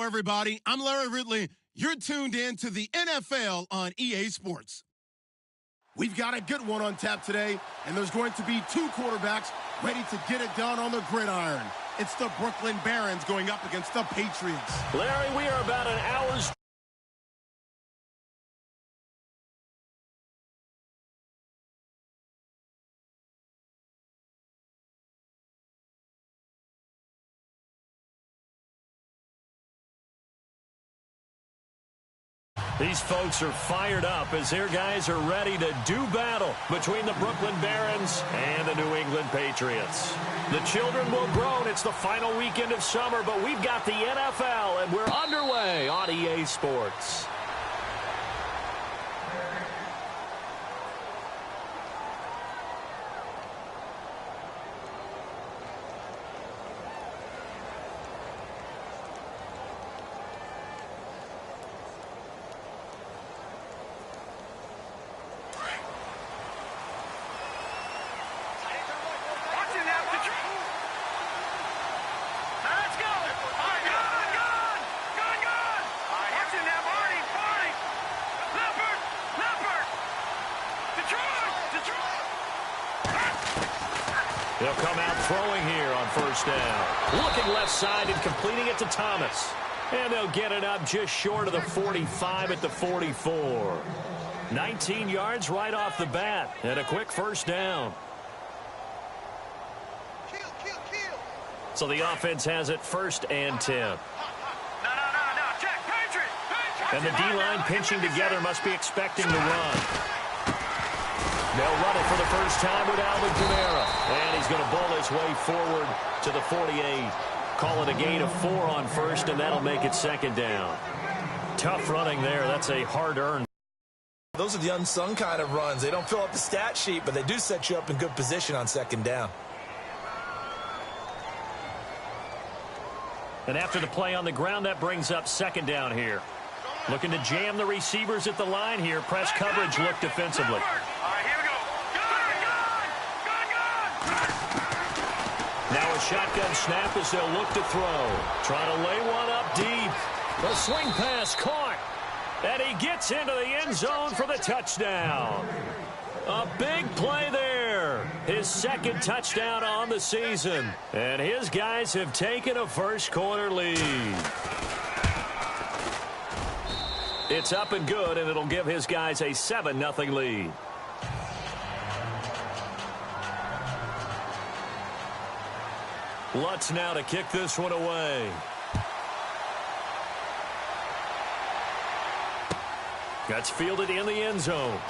everybody. I'm Larry Ridley. You're tuned in to the NFL on EA Sports. We've got a good one on tap today, and there's going to be two quarterbacks ready to get it done on the gridiron. It's the Brooklyn Barons going up against the Patriots. Larry, we are about an hour's... These folks are fired up as their guys are ready to do battle between the Brooklyn Barons and the New England Patriots. The children will groan. It's the final weekend of summer, but we've got the NFL, and we're underway on EA Sports. They'll come out throwing here on first down. Looking left side and completing it to Thomas. And they'll get it up just short of the 45 at the 44. 19 yards right off the bat and a quick first down. So the offense has it first and 10. And the D-line pinching together must be expecting the run. They'll run it for the first time with Alvin Kamara. And he's going to bowl his way forward to the 48. Call it a gain of 4 on first, and that'll make it second down. Tough running there. That's a hard-earned. Those are the unsung kind of runs. They don't fill up the stat sheet, but they do set you up in good position on second down. And after the play on the ground, that brings up second down here. Looking to jam the receivers at the line here. Press coverage look defensively. Now a shotgun snap as they'll look to throw. Trying to lay one up deep. The swing pass caught. And he gets into the end zone for the touchdown. A big play there. His second touchdown on the season. And his guys have taken a first quarter lead. It's up and good, and it'll give his guys a 7-0 lead. Lutz now to kick this one away. That's fielded in the end zone.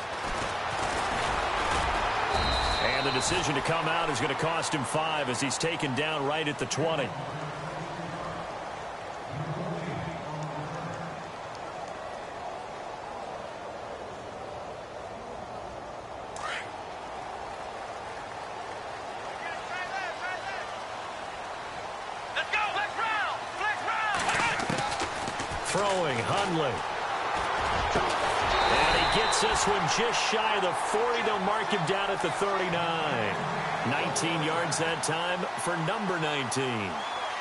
And the decision to come out is going to cost him 5 as he's taken down right at the 20. Throwing, Hundley. And he gets this one just shy of the 40. They'll mark him down at the 39. 19 yards that time for number 19.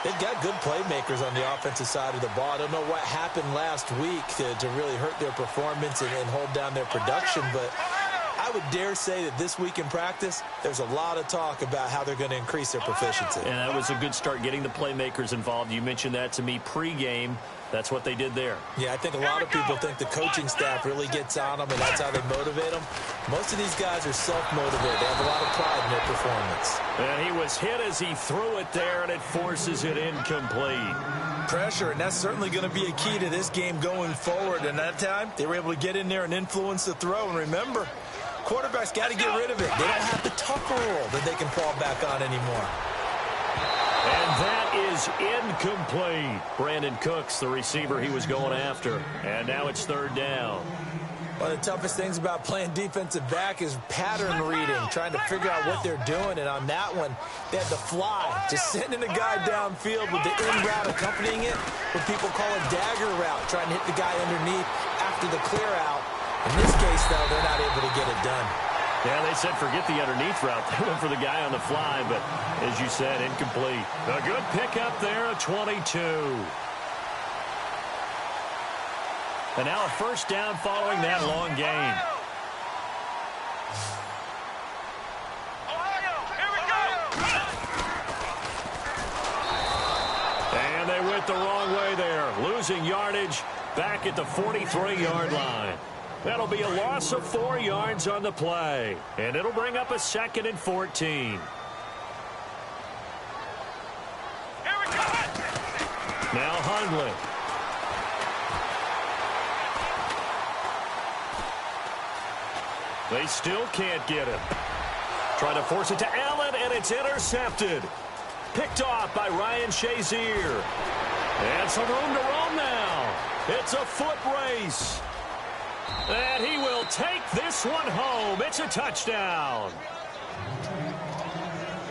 They've got good playmakers on the offensive side of the ball. I don't know what happened last week to really hurt their performance and hold down their production, but I would dare say that this week in practice, there's a lot of talk about how they're going to increase their proficiency. And that was a good start getting the playmakers involved. You mentioned that to me pregame. That's what they did there. Yeah, I think a lot of people think the coaching staff really gets on them, and that's how they motivate them. Most of these guys are self-motivated. They have a lot of pride in their performance. And he was hit as he threw it there, and it forces it incomplete. Pressure, and that's certainly going to be a key to this game going forward. And that time, they were able to get in there and influence the throw. And remember, quarterbacks got to get rid of it. They don't have the tucker rule that they can fall back on anymore. And that is incomplete. Brandon Cooks, the receiver he was going after. And now it's third down. One of the toughest things about playing defensive back is pattern reading, trying to figure out what they're doing. And on that one, they had the fly, just sending a guy downfield with the in route accompanying it, what people call a dagger route, trying to hit the guy underneath after the clear out. In this case, though, they're not able to get it done. Yeah, they said forget the underneath route. They went for the guy on the fly, but as you said, incomplete. A good pickup there, a 22. And now a first down following that long gain. And they went the wrong way there, losing yardage back at the 43-yard line. That'll be a loss of 4 yards on the play, and it'll bring up a 2nd and 14. Now Hundley. They still can't get him. Trying to force it to Allen, and it's intercepted. Picked off by Ryan Shazier. And some room to roam now. It's a foot race. And he will take this one home. It's a touchdown.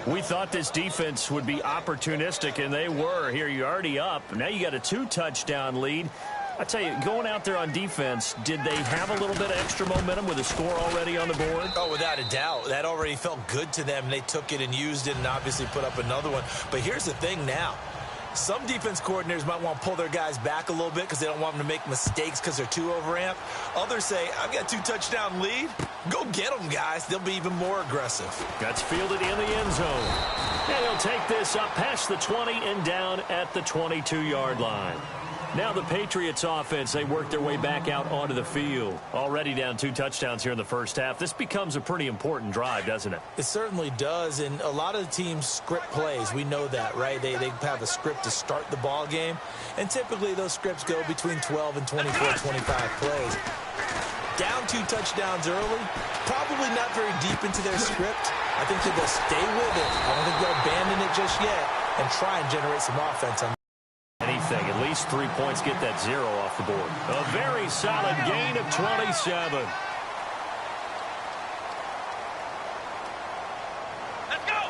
We thought this defense would be opportunistic, and they were. Here, you're already up. Now you got a 2-touchdown lead. I tell you, going out there on defense, did they have a little bit of extra momentum with a score already on the board? Oh, without a doubt. That already felt good to them. They took it and used it and obviously put up another one. But here's the thing now. Some defense coordinators might want to pull their guys back a little bit because they don't want them to make mistakes because they're too overamped. Others say, I've got a 2-touchdown lead. Go get them, guys. They'll be even more aggressive. That's fielded in the end zone. And he'll take this up past the 20 and down at the 22-yard line. Now the Patriots offense, they work their way back out onto the field. Already down 2 touchdowns here in the first half. This becomes a pretty important drive, doesn't it? It certainly does, and a lot of the teams script plays. We know that, right? They have a script to start the ball game, and typically those scripts go between 12 and 24, 25 plays. Down 2 touchdowns early, probably not very deep into their script. I think that they'll stay with it. I don't think they'll abandon it just yet and try and generate some offense on anything. At least 3 points, get that 0 off the board. A very solid gain of 27. Let's go.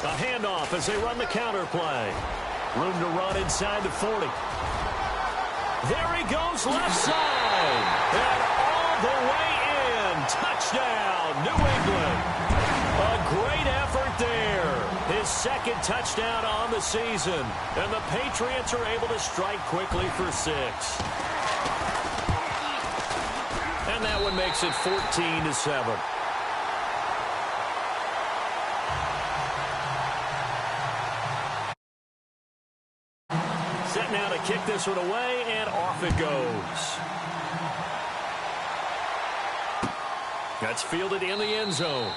A handoff as they run the counter play. Room to run inside the 40. There he goes left side. And all the way in. Touchdown, New England. A great effort there. His 2nd touchdown on the season. And the Patriots are able to strike quickly for 6. And that one makes it 14-7. Set now to kick this one away, and off it goes. That's fielded in the end zone.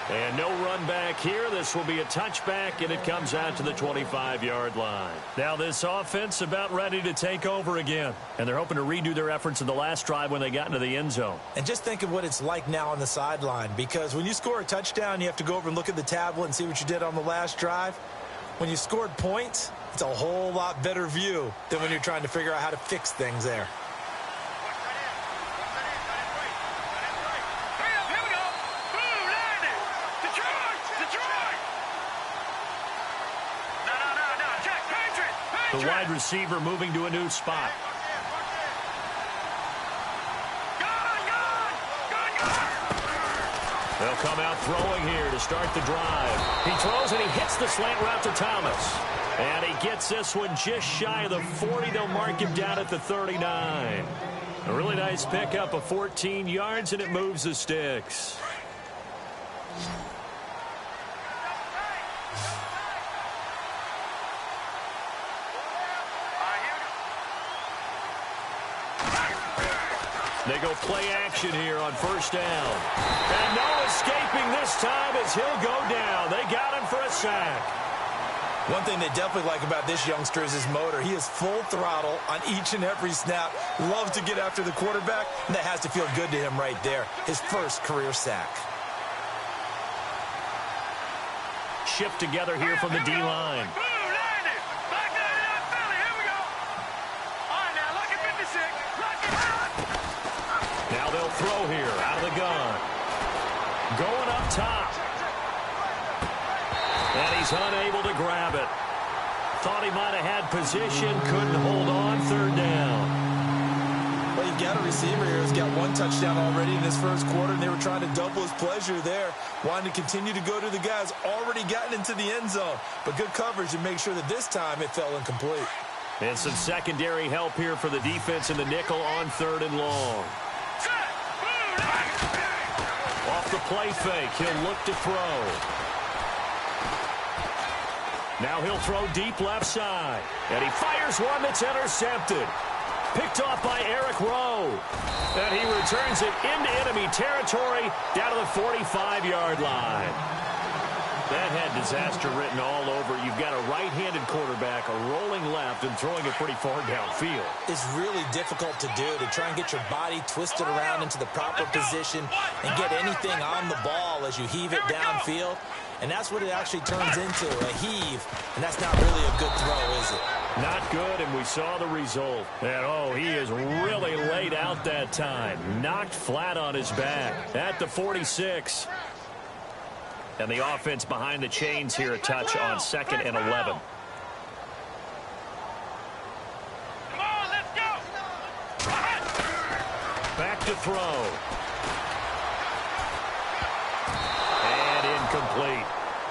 And no run back here. This will be a touchback, and it comes out to the 25-yard line. Now this offense about ready to take over again. And they're hoping to redo their efforts in the last drive when they got into the end zone. And just think of what it's like now on the sideline, because when you score a touchdown, you have to go over and look at the tablet and see what you did on the last drive. When you scored points, it's a whole lot better view than when you're trying to figure out how to fix things there. The wide receiver moving to a new spot. They'll come out throwing here to start the drive. He throws and he hits the slant route to Thomas. And he gets this one just shy of the 40. They'll mark him down at the 39. A really nice pickup of 14 yards, and it moves the sticks. They go play action here on first down. And no escaping this time as he'll go down. They got him for a sack. One thing they definitely like about this youngster is his motor. He is full throttle on each and every snap. Loves to get after the quarterback, and that has to feel good to him right there. His first career sack. Shift together here from the D-line. Now they'll throw here out of the gun. Going up top. And he's unable to grab it. Thought he might have had position, couldn't hold on, third down. Well, you get a receiver here who's got 1 touchdown already in his first quarter, and they were trying to double his pleasure there, wanting to continue to go to the guys already gotten into the end zone. But good coverage to make sure that this time it fell incomplete. And some secondary help here for the defense in the nickel on 3rd and long. Off the play fake, he'll look to throw. Now he'll throw deep left side. And he fires one that's intercepted. Picked off by Eric Rowe. And he returns it into enemy territory down to the 45-yard line. That had disaster written all over. You've got a right-handed quarterback, a rolling left, and throwing it pretty far downfield. It's really difficult to do, to try and get your body twisted around into the proper position and get anything on the ball as you heave it downfield. And that's what it actually turns into, a heave. And that's not really a good throw, is it? Not good, and we saw the result. And, oh, he is really laid out that time. Knocked flat on his back at the 46. And the offense behind the chains here, a touch on 2nd and 11. Come on, let's go. Back to throw. And incomplete.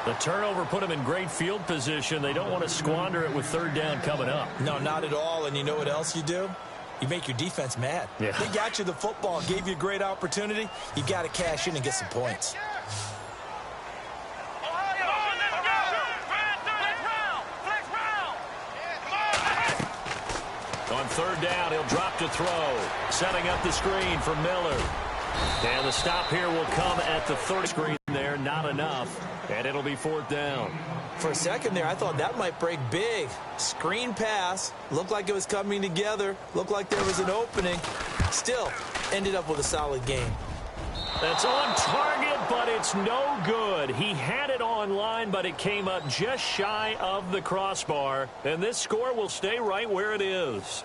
The turnover put him in great field position. They don't want to squander it with 3rd down coming up. No, not at all. And you know what else you do? You make your defense mad. Yeah. They got you the football, gave you a great opportunity. You got to cash in and get some points. On 3rd down, he'll drop to throw. Setting up the screen for Miller. And the stop here will come at the 30 screen there. Not enough. And it'll be 4th down. For a second there, I thought that might break big. Screen pass. Looked like it was coming together. Looked like there was an opening. Still, ended up with a solid game. That's on target, but it's no good. He had it on line, but it came up just shy of the crossbar. And this score will stay right where it is.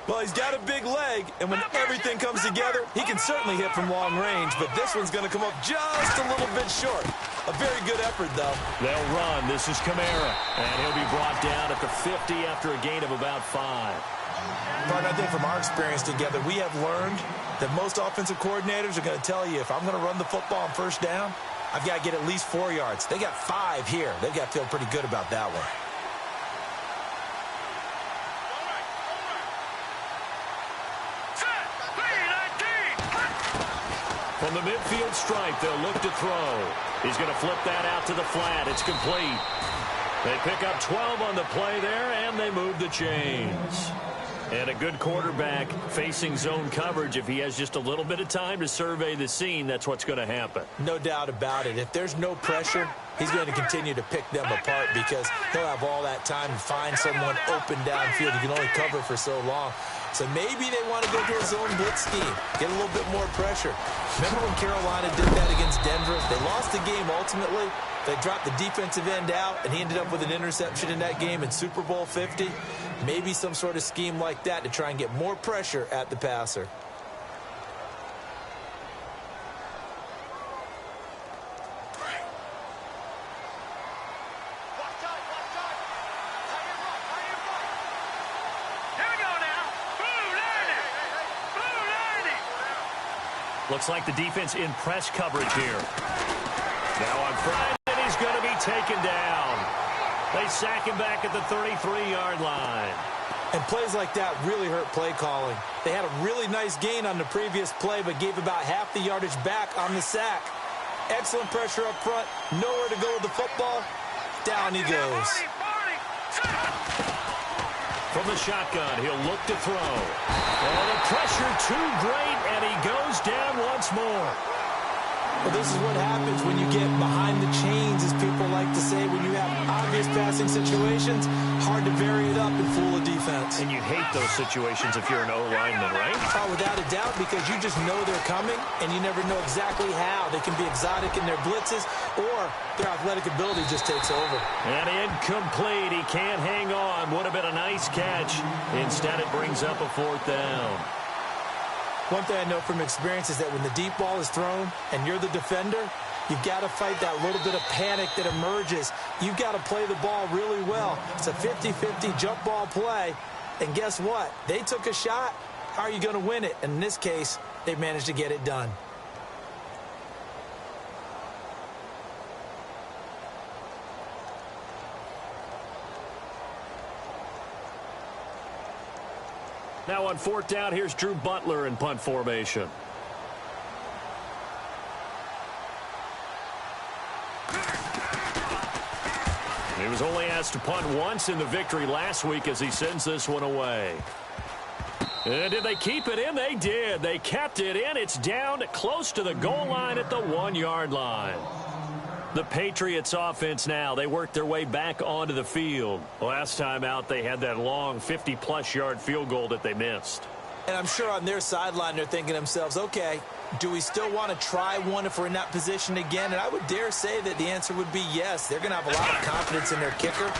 Well, he's got a big leg, and when everything comes together, he can certainly hit from long range, but this one's going to come up just a little bit short. A very good effort, though. They'll run. This is Kamara, and he'll be brought down at the 50 after a gain of about 5. But I think from our experience together, we have learned that most offensive coordinators are going to tell you, if I'm going to run the football on 1st down, I've got to get at least 4 yards. They got 5 here. They've got to feel pretty good about that one. From the midfield stripe, they'll look to throw. He's going to flip that out to the flat. It's complete. They pick up 12 on the play there, and they move the chains. And a good quarterback facing zone coverage. If he has just a little bit of time to survey the scene, that's what's going to happen. No doubt about it. If there's no pressure, he's going to continue to pick them apart because he'll have all that time to find someone open downfield. He can only cover for so long. So maybe they want to go to a zone blitz scheme, get a little bit more pressure. Remember when Carolina did that against Denver? They lost the game ultimately. They dropped the defensive end out, and he ended up with an interception in that game in Super Bowl 50. Maybe some sort of scheme like that to try and get more pressure at the passer. Looks like the defense in press coverage here. Now on Friday, he's going to be taken down. They sack him back at the 33-yard line. And plays like that really hurt play calling. They had a really nice gain on the previous play, but gave about half the yardage back on the sack. Excellent pressure up front. Nowhere to go with the football. Down he goes. From the shotgun, he'll look to throw. Oh, the pressure too great, and he goes down once more. Well, this is what happens when you get behind the chains, as people like to say, when you have obvious passing situations. Hard to vary it up and fool a defense. And you hate those situations if you're an O-lineman, right? Oh, without a doubt, because you just know they're coming, and you never know exactly how. They can be exotic in their blitzes, or their athletic ability just takes over. And incomplete. He can't hang on. Would have been a nice catch. Instead, it brings up a 4th down. One thing I know from experience is that when the deep ball is thrown and you're the defender, you've got to fight that little bit of panic that emerges. You've got to play the ball really well. It's a 50-50 jump ball play. And guess what? They took a shot. how are you going to win it? And in this case, they've managed to get it done. Now on 4th down, here's Drew Butler in punt formation. He was only asked to punt once in the victory last week as he sends this one away. And did they keep it in? They did. They kept it in. It's down close to the goal line at the 1-yard line. The Patriots offense now, they worked their way back onto the field. Last time out, they had that long 50-plus yard field goal that they missed. And I'm sure on their sideline, they're thinking to themselves, okay, do we still want to try one if we're in that position again? And I would dare say that the answer would be yes. They're going to have a lot of confidence in their kicker.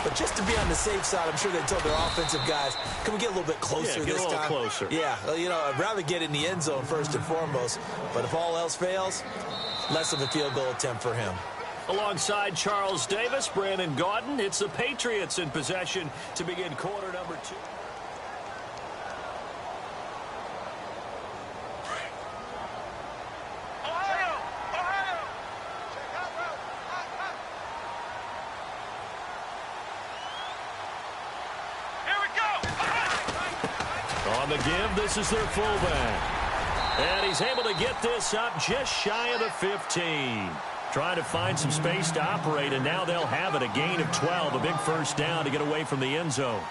But just to be on the safe side, I'm sure they told their offensive guys, can we get a little bit closer this time? Get a little closer. Yeah, you know, I'd rather get in the end zone first and foremost. But if all else fails, less of a field goal attempt for him. Alongside Charles Davis, Brandon Gaudin, it's the Patriots in possession to begin quarter number 2. On the give, this is their fullback. And he's able to get this up just shy of the 15. Trying to find some space to operate, and now they'll have it. A gain of 12, a big first down to get away from the end zone.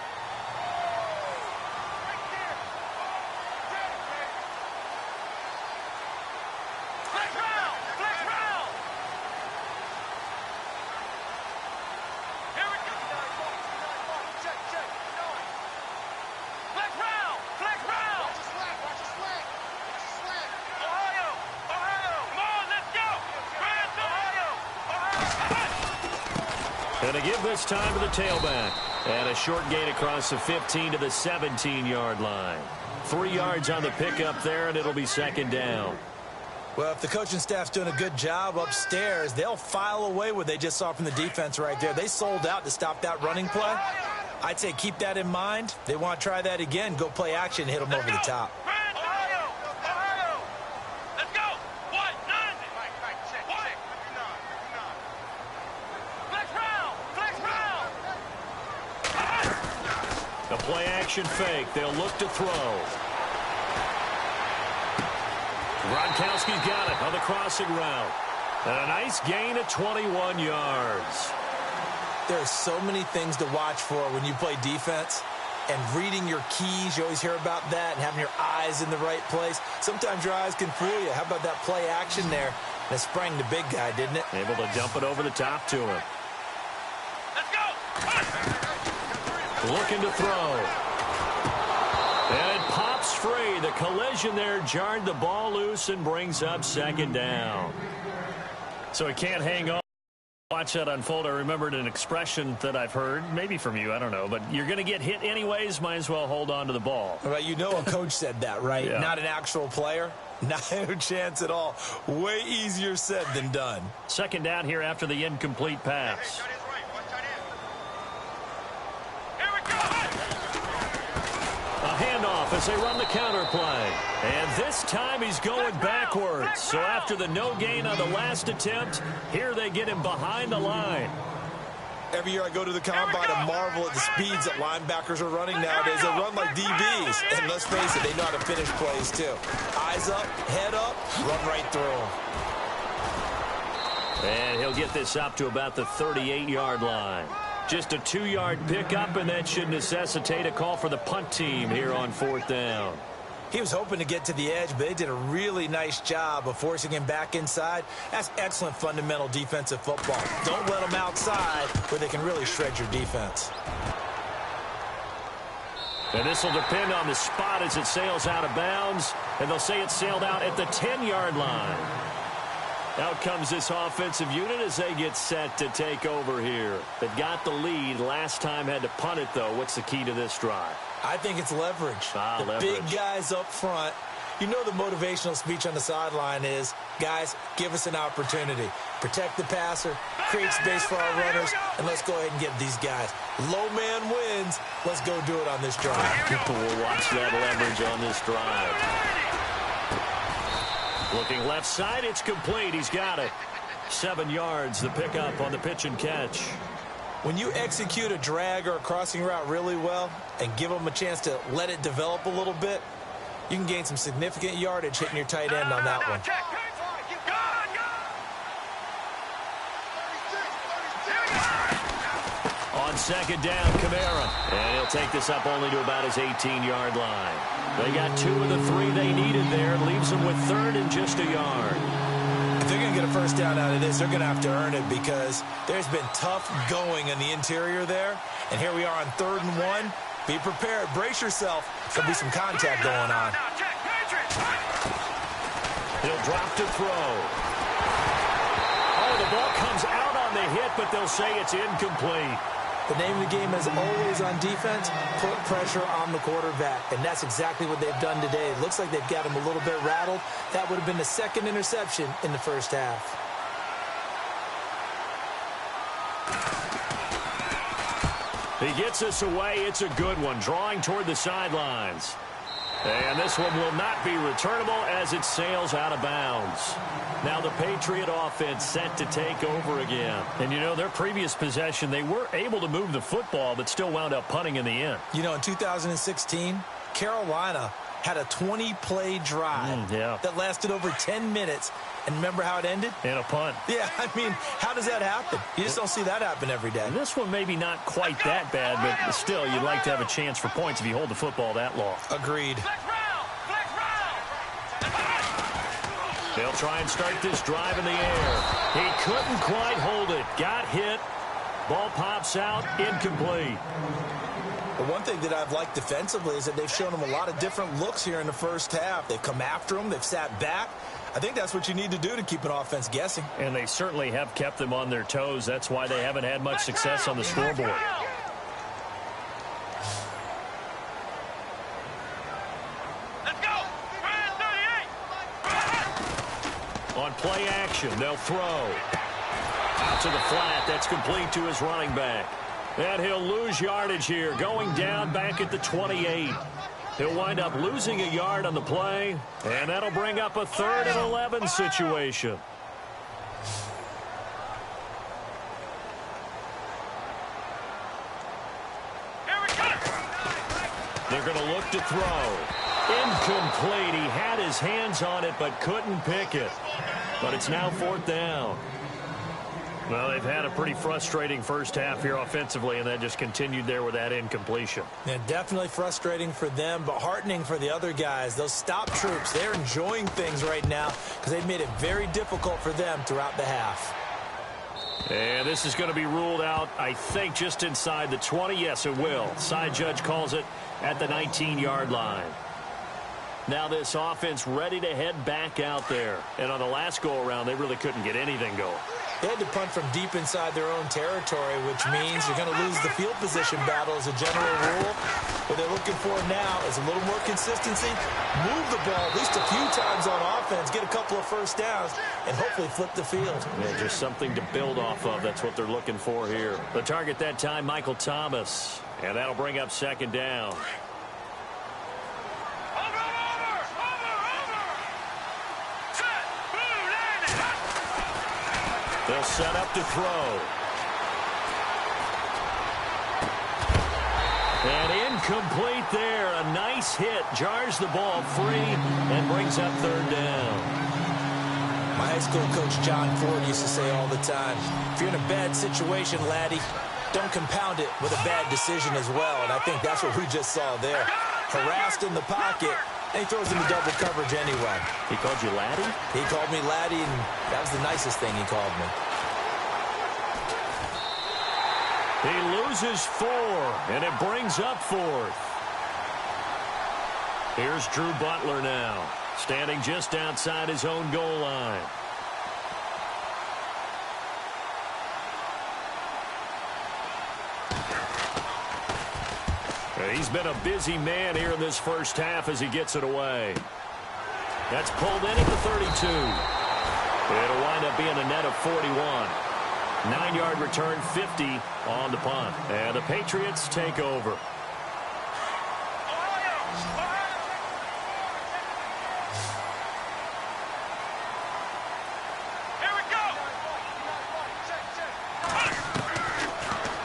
And to give this time to the tailback. And a short gain across the 15 to the 17-yard line. 3 yards on the pickup there, and it'll be second down. Well, if the coaching staff's doing a good job upstairs, they'll file away what they just saw from the defense right there. They sold out to stop that running play. I'd say keep that in mind. They want to try that again. Go play action, hit them over the top. Play action fake. They'll look to throw. Gronkowski's got it on the crossing route. And a nice gain of 21 yards. There are so many things to watch for when you play defense. And reading your keys, you always hear about that, and having your eyes in the right place. Sometimes your eyes can fool you. How about that play action there? That sprang the big guy, didn't it? Able to dump it over the top to him. Let's go! Looking to throw. And it pops free. The collision there jarred the ball loose and brings up second down. So he can't hang on. Watch that unfold. I remembered an expression that I've heard, maybe from you, I don't know, but you're going to get hit anyways, might as well hold on to the ball. Well, you know a coach said that, right? Yeah. Not an actual player. Not a chance at all. Way easier said than done. Second down here after the incomplete pass. A handoff as they run the counter play. And this time he's going backwards. So after the no gain on the last attempt, here they get him behind the line. Every year I go to the combine and marvel at the speeds that linebackers are running nowadays. They run like DBs. And let's face it, they know how to finish plays too. Eyes up, head up, run right through them. And he'll get this up to about the 38-yard line. Just a 2-yard pickup, and that should necessitate a call for the punt team here on 4th down. He was hoping to get to the edge, but they did a really nice job of forcing him back inside. That's excellent fundamental defensive football. Don't let them outside where they can really shred your defense. And this will depend on the spot as it sails out of bounds, and they'll say it sailed out at the 10-yard line. Out comes this offensive unit as they get set to take over here. They got the lead. Last time had to punt it, though. What's the key to this drive? I think it's leverage. Leverage. Big guys up front You know the motivational speech on the sideline is, guys, give us an opportunity. Protect the passer, create space for our runners, and let's go ahead and get these guys. Low man wins. Let's go do it on this drive. People will watch that leverage on this drive. Looking left side, it's complete. He's got it. 7 yards, the pickup on the pitch and catch. When you execute a drag or a crossing route really well and give them a chance to let it develop a little bit, you can gain some significant yardage hitting your tight end on that one. On second down, Kamara. And he'll take this up only to about his 18-yard line. They got 2 of the 3 they needed there. Leaves them with 3rd and just a yard. If they're going to get a first down out of this, they're going to have to earn it because there's been tough going in the interior there. And here we are on 3rd and 1. Be prepared. Brace yourself. There'll be some contact going on. He'll drop to throw. Oh, the ball comes out on the hit, but they'll say it's incomplete. The name of the game is always on defense, put pressure on the quarterback. And that's exactly what they've done today. It looks like they've got him a little bit rattled. That would have been the 2nd interception in the first half. He gets us away. It's a good one, drawing toward the sidelines. And this one will not be returnable as it sails out of bounds. Now the Patriot offense set to take over again. And, you know, their previous possession, they were able to move the football but still wound up punting in the end. You know, in 2016, Carolina had a 20-play drive that lasted over 10 minutes. And remember how it ended? And a punt. Yeah, I mean, how does that happen? You just don't see that happen every day. And this one maybe not quite that bad, but still, you'd like to have a chance for points if you hold the football that long. Agreed. They'll try and start this drive in the air. He couldn't quite hold it. Got hit. Ball pops out. Incomplete. The one thing that I've liked defensively is that they've shown him a lot of different looks here in the first half. They've come after him. They've sat back. I think that's what you need to do to keep an offense guessing. And they certainly have kept them on their toes. That's why they haven't had much success on the scoreboard. Let's go. On play action, they'll throw. Out to the flat. That's complete to his running back. And he'll lose yardage here, going down back at the 28. He'll wind up losing a yard on the play, and that'll bring up a 3rd and 11 situation. They're going to look to throw. Incomplete. He had his hands on it but couldn't pick it. But it's now 4th down. Well, they've had a pretty frustrating first half here offensively, and that just continued there with that incompletion. Yeah, definitely frustrating for them, but heartening for the other guys. Those stop troops, they're enjoying things right now because they've made it very difficult for them throughout the half. And this is going to be ruled out, I think, just inside the 20. Yes, it will. Side judge calls it at the 19-yard line. Now this offense ready to head back out there. And on the last go-around, they really couldn't get anything going. They had to punt from deep inside their own territory, which means you're going to lose the field position battle as a general rule. What they're looking for now is a little more consistency, move the ball at least a few times on offense, get a couple of first downs, and hopefully flip the field. Yeah, just something to build off of. That's what they're looking for here. The target that time, Michael Thomas. And that'll bring up 2nd down. They'll set up to throw. And incomplete there. A nice hit. Jars the ball free and brings up 3rd down. My high school coach, John Ford, used to say all the time, if you're in a bad situation, laddie, don't compound it with a bad decision as well. And I think that's what we just saw there. Harassed in the pocket. And he throws into double coverage anyway. He called you laddie? He called me laddie, and that was the nicest thing he called me. He loses 4, and it brings up 4th. Here's Drew Butler now, standing just outside his own goal line. He's been a busy man here in this first half as he gets it away. That's pulled in at the 32. It'll wind up being a net of 41. 9-yard return, 50 on the punt. And the Patriots take over.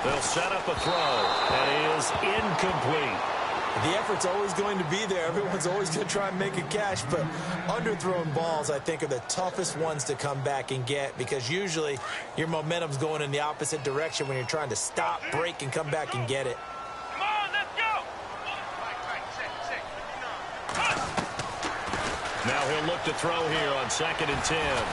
They'll set up a throw. That is incomplete. The effort's always going to be there. Everyone's always going to try and make a catch, but underthrown balls, I think, are the toughest ones to come back and get because usually your momentum's going in the opposite direction when you're trying to stop, break, and come back and get it. Come on, let's go. Now he'll look to throw here on 2nd and 10.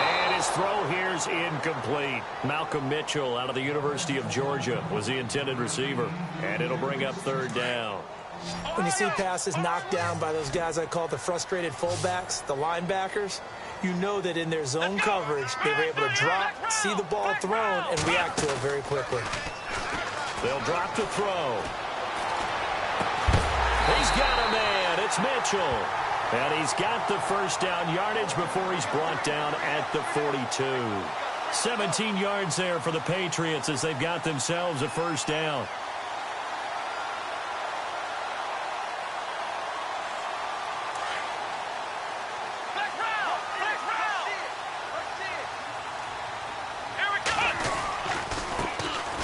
And his throw here's incomplete. Malcolm Mitchell out of the University of Georgia was the intended receiver. And it'll bring up 3rd down. When you see passes knocked down by those guys I call the frustrated fullbacks, the linebackers, you know that in their zone coverage, they were able to drop, see the ball thrown, and react to it very quickly. They'll drop to throw. He's got a man. It's Mitchell. And he's got the first down yardage before he's brought down at the 42. 17 yards there for the Patriots as they've got themselves a first down.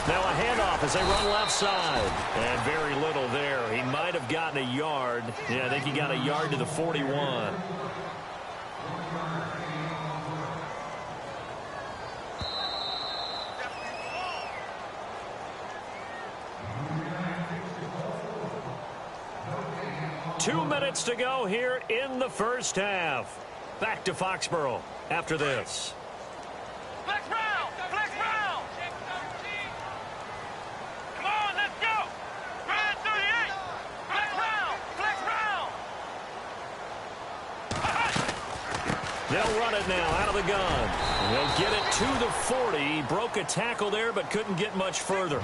Now a handoff as they run left side. And very little there. He might have gotten a yard. Yeah, I think he got a yard to the 41. Two minutes to go here in the first half. Back to Foxborough after this. Flex round! Flex round! Come on, let's go! Red 38! Flex round! Flex round! They'll run it now out of the gun. They'll get it to the 40. He broke a tackle there but couldn't get much further.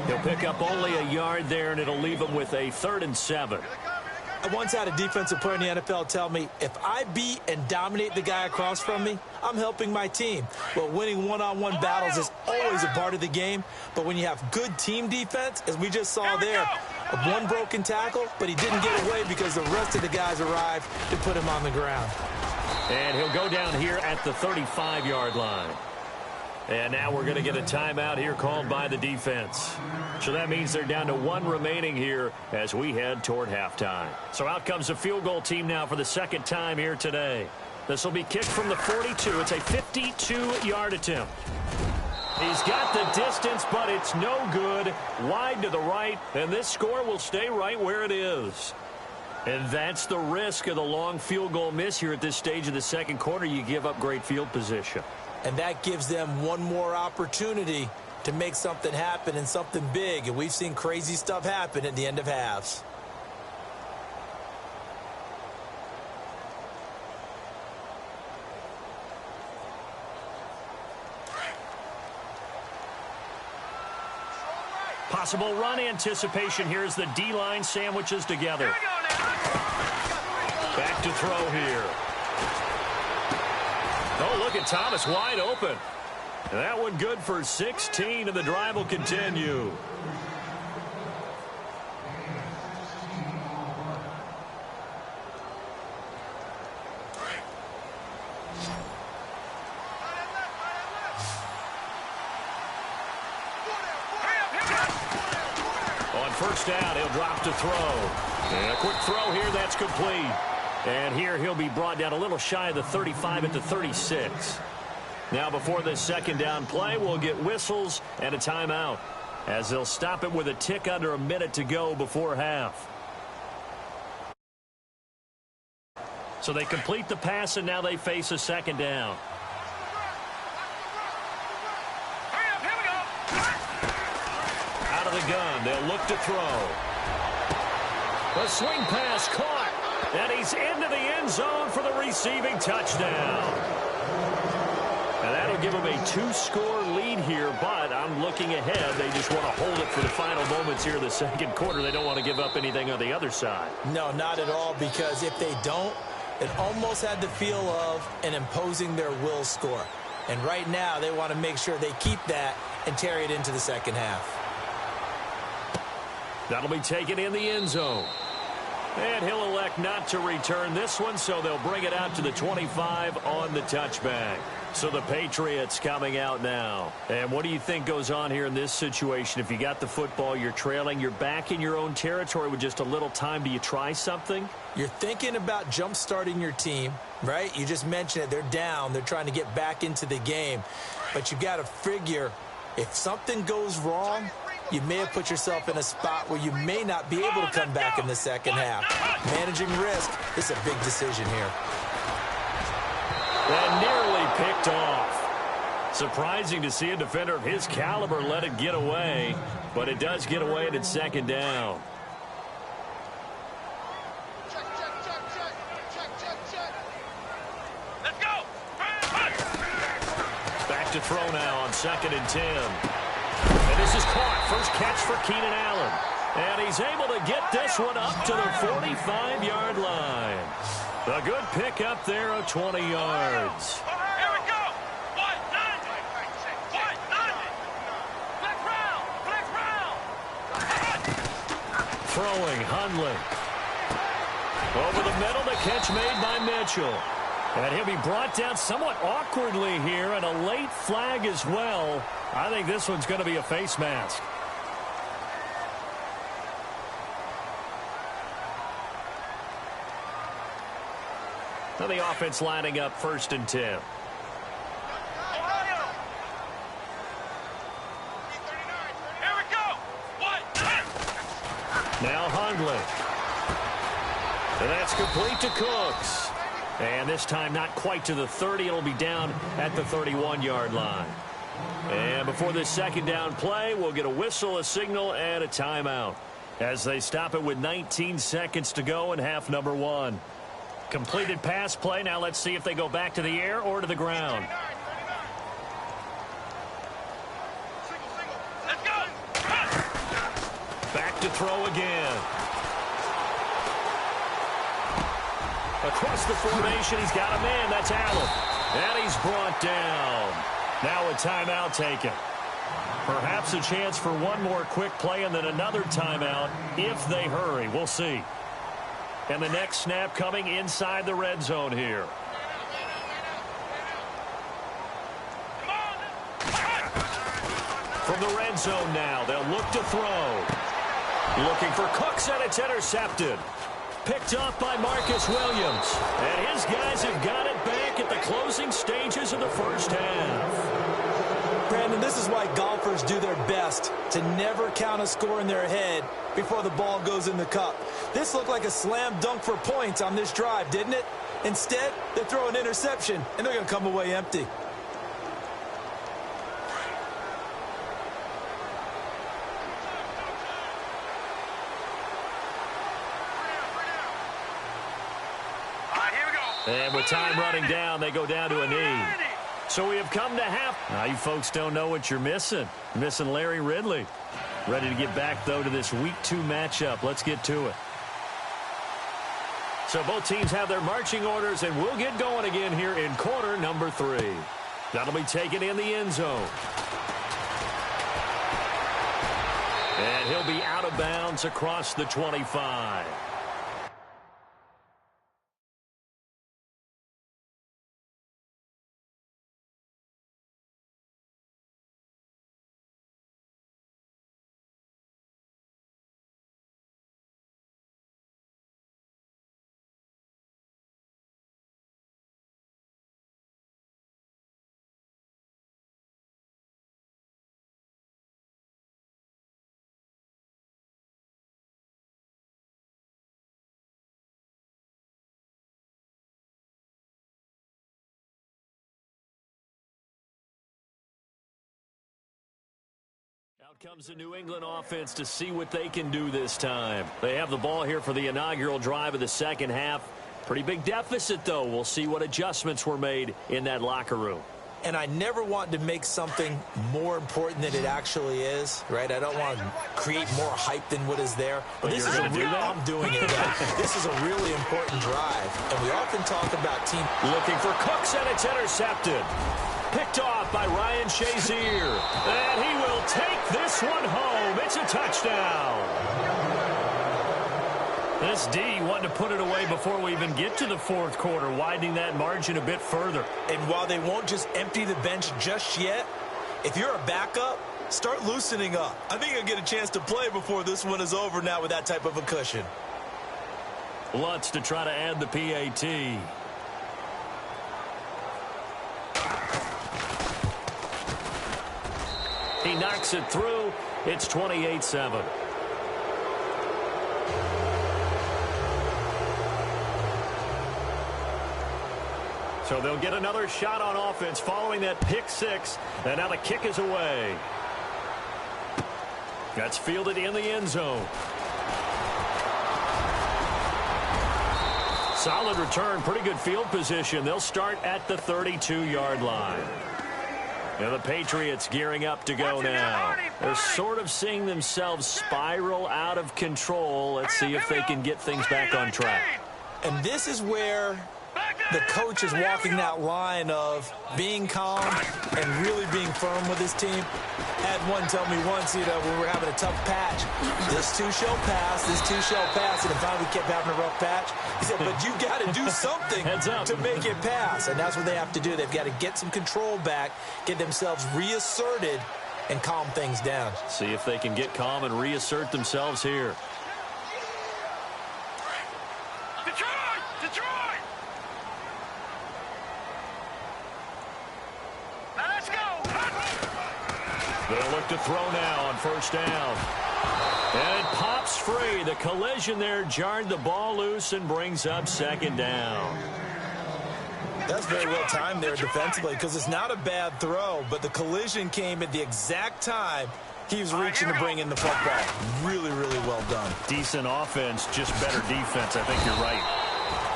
He'll pick up only a yard there, and it'll leave him with a 3rd and 7. I once had a defensive player in the NFL tell me, if I beat and dominate the guy across from me, I'm helping my team. Well, winning one-on-one battles is always a part of the game, but when you have good team defense, as we just saw there, one broken tackle, but he didn't get away because the rest of the guys arrived to put him on the ground. And he'll go down here at the 35-yard line. And now we're going to get a timeout here called by the defense. So that means they're down to 1 remaining here as we head toward halftime. So out comes the field goal team now for the 2nd time here today. This will be kicked from the 42. It's a 52-yard attempt. He's got the distance, but it's no good. Wide to the right, and this score will stay right where it is. And that's the risk of the long field goal miss here at this stage of the second quarter. You give up great field position. And that gives them one more opportunity to make something happen and something big. And we've seen crazy stuff happen at the end of halves. Possible run anticipation here as the D-line sandwiches together. Back to throw here. Oh, look at Thomas wide open. And that one good for 16, and the drive will continue. On first down, he'll drop to throw. And a quick throw here, that's complete. And here he'll be brought down a little shy of the 35 at the 36. Now before this second down play, we'll get whistles and a timeout as they'll stop it with a tick under a minute to go before half. So they complete the pass, and now they face a second down. Out of the gun, they'll look to throw. The swing pass caught. And he's into the end zone for the receiving touchdown. And that'll give him a 2-score lead here, but I'm looking ahead. They just want to hold it for the final moments here in the second quarter. They don't want to give up anything on the other side. No, not at all, because if they don't, It almost had the feel of an imposing their will score. And right now, they want to make sure they keep that and carry it into the second half. That'll be taken in the end zone. And he'll elect not to return this one, so they'll bring it out to the 25 on the touchback. So the Patriots coming out now. And what do you think goes on here in this situation? If you got the football, you're trailing, you're back in your own territory with just a little time. Do you try something? You're thinking about jump-starting your team, right? You just mentioned it. They're down. They're trying to get back into the game. But you got to figure if something goes wrong, you may have put yourself in a spot where you may not be able to come back in the second half. Managing risk is a big decision here. And nearly picked off. Surprising to see a defender of his caliber let it get away, but it does get away and it's second down. Let's go. Back to throw now on 2nd and 10. And this is caught. First catch for Keenan Allen. And he's able to get this one up to the 45-yard line. A good pick up there of 20 yards. Here we go. White, nine. White, nine. Black round. Black round. Throwing, Hundley. Over the middle, the catch made by Mitchell. And he'll be brought down somewhat awkwardly here, and a late flag as well. I think this one's going to be a face mask. Now the offense lining up 1st and 10. Ohio. Here we go. White, nine. Now Hundley. And that's complete to Cooks. And this time not quite to the 30. It'll be down at the 31-yard line. And before this second down play, we'll get a whistle, a signal, and a timeout as they stop it with 19 seconds to go in half number 1. Completed pass play. Now let's see if they go back to the air or to the ground. Let's go. Back to throw again. Across the formation, he's got a man. That's Allen. And he's brought down. Now a timeout taken. Perhaps a chance for one more quick play and then another timeout if they hurry. We'll see. And the next snap coming inside the red zone here. From the red zone now, they'll look to throw. Looking for Cooks, and it's intercepted. Picked off by Marcus Williams. And his guys have got it back at the closing stages of the first half. Brandon, this is why golfers do their best to never count a score in their head before the ball goes in the cup. This looked like a slam dunk for points on this drive, didn't it? Instead, they throw an interception, and they're going to come away empty. And with time running down, they go down to a knee. So we have come to half. Now, you folks don't know what you're missing. You're missing Larry Ridley. Ready to get back, though, to this Week 2 matchup. Let's get to it. So both teams have their marching orders, and we'll get going again here in quarter number 3. That'll be taken in the end zone. And he'll be out of bounds across the 25. Out comes the New England offense to see what they can do this time. They have the ball here for the inaugural drive of the second half. Pretty big deficit, though. We'll see what adjustments were made in that locker room. and I never want to make something more important than it actually is, right? I don't want to create more hype than what is there. But this is I'm doing it, guys. This is a really important drive, and we often talk about team. Looking for Cooks, and it's intercepted. Picked off by Ryan Shazier. And he will take this one home. It's a touchdown. This D wanted to put it away before we even get to the fourth quarter, widening that margin a bit further. And while they won't just empty the bench just yet, if you're a backup, start loosening up. I think you'll get a chance to play before this one is over now with that type of a cushion. Lutz to try to add the PAT. He knocks it through. It's 28-7. So they'll get another shot on offense following that pick six. And now the kick is away. That's fielded in the end zone. Solid return, pretty good field position. They'll start at the 32-yard line. And the Patriots gearing up to go now. They're sort of seeing themselves spiral out of control. Let's see if they can get things back on track. And this is where the coach is walking that line of being calm and really being firm with his team. Had one tell me once, when we were having a tough patch, this too shall pass, this too shall pass, and finally we kept having a rough patch. He said, but you got to do something to make it pass, and that's what they have to do. They've got to get some control back, get themselves reasserted, and calm things down. See if they can get calm and reassert themselves here. Detroit! They'll look to throw now on first down. And it pops free. The collision there jarred the ball loose and brings up second down. That's very well timed there defensively because it's not a bad throw, but the collision came at the exact time he was reaching to bring in the football. Really, really well done. Decent offense, just better defense. I think you're right.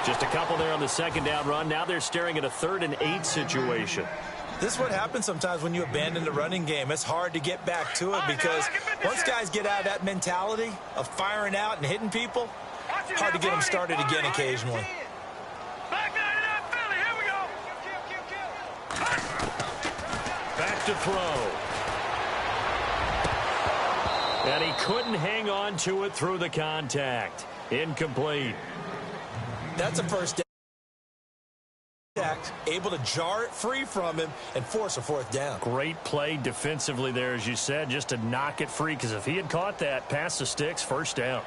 Just a couple there on the second down run. Now they're staring at a 3rd and 8 situation. This is what happens sometimes when you abandon the running game. It's hard to get back to it because once guys get out of that mentality of firing out and hitting people, hard to get them started again occasionally. Back to throw. And he couldn't hang on to it through the contact. Incomplete. That's a first down. Able to jar it free from him and force a 4th down. Great play defensively there, as you said, just to knock it free, because if he had caught that, past the sticks, first down.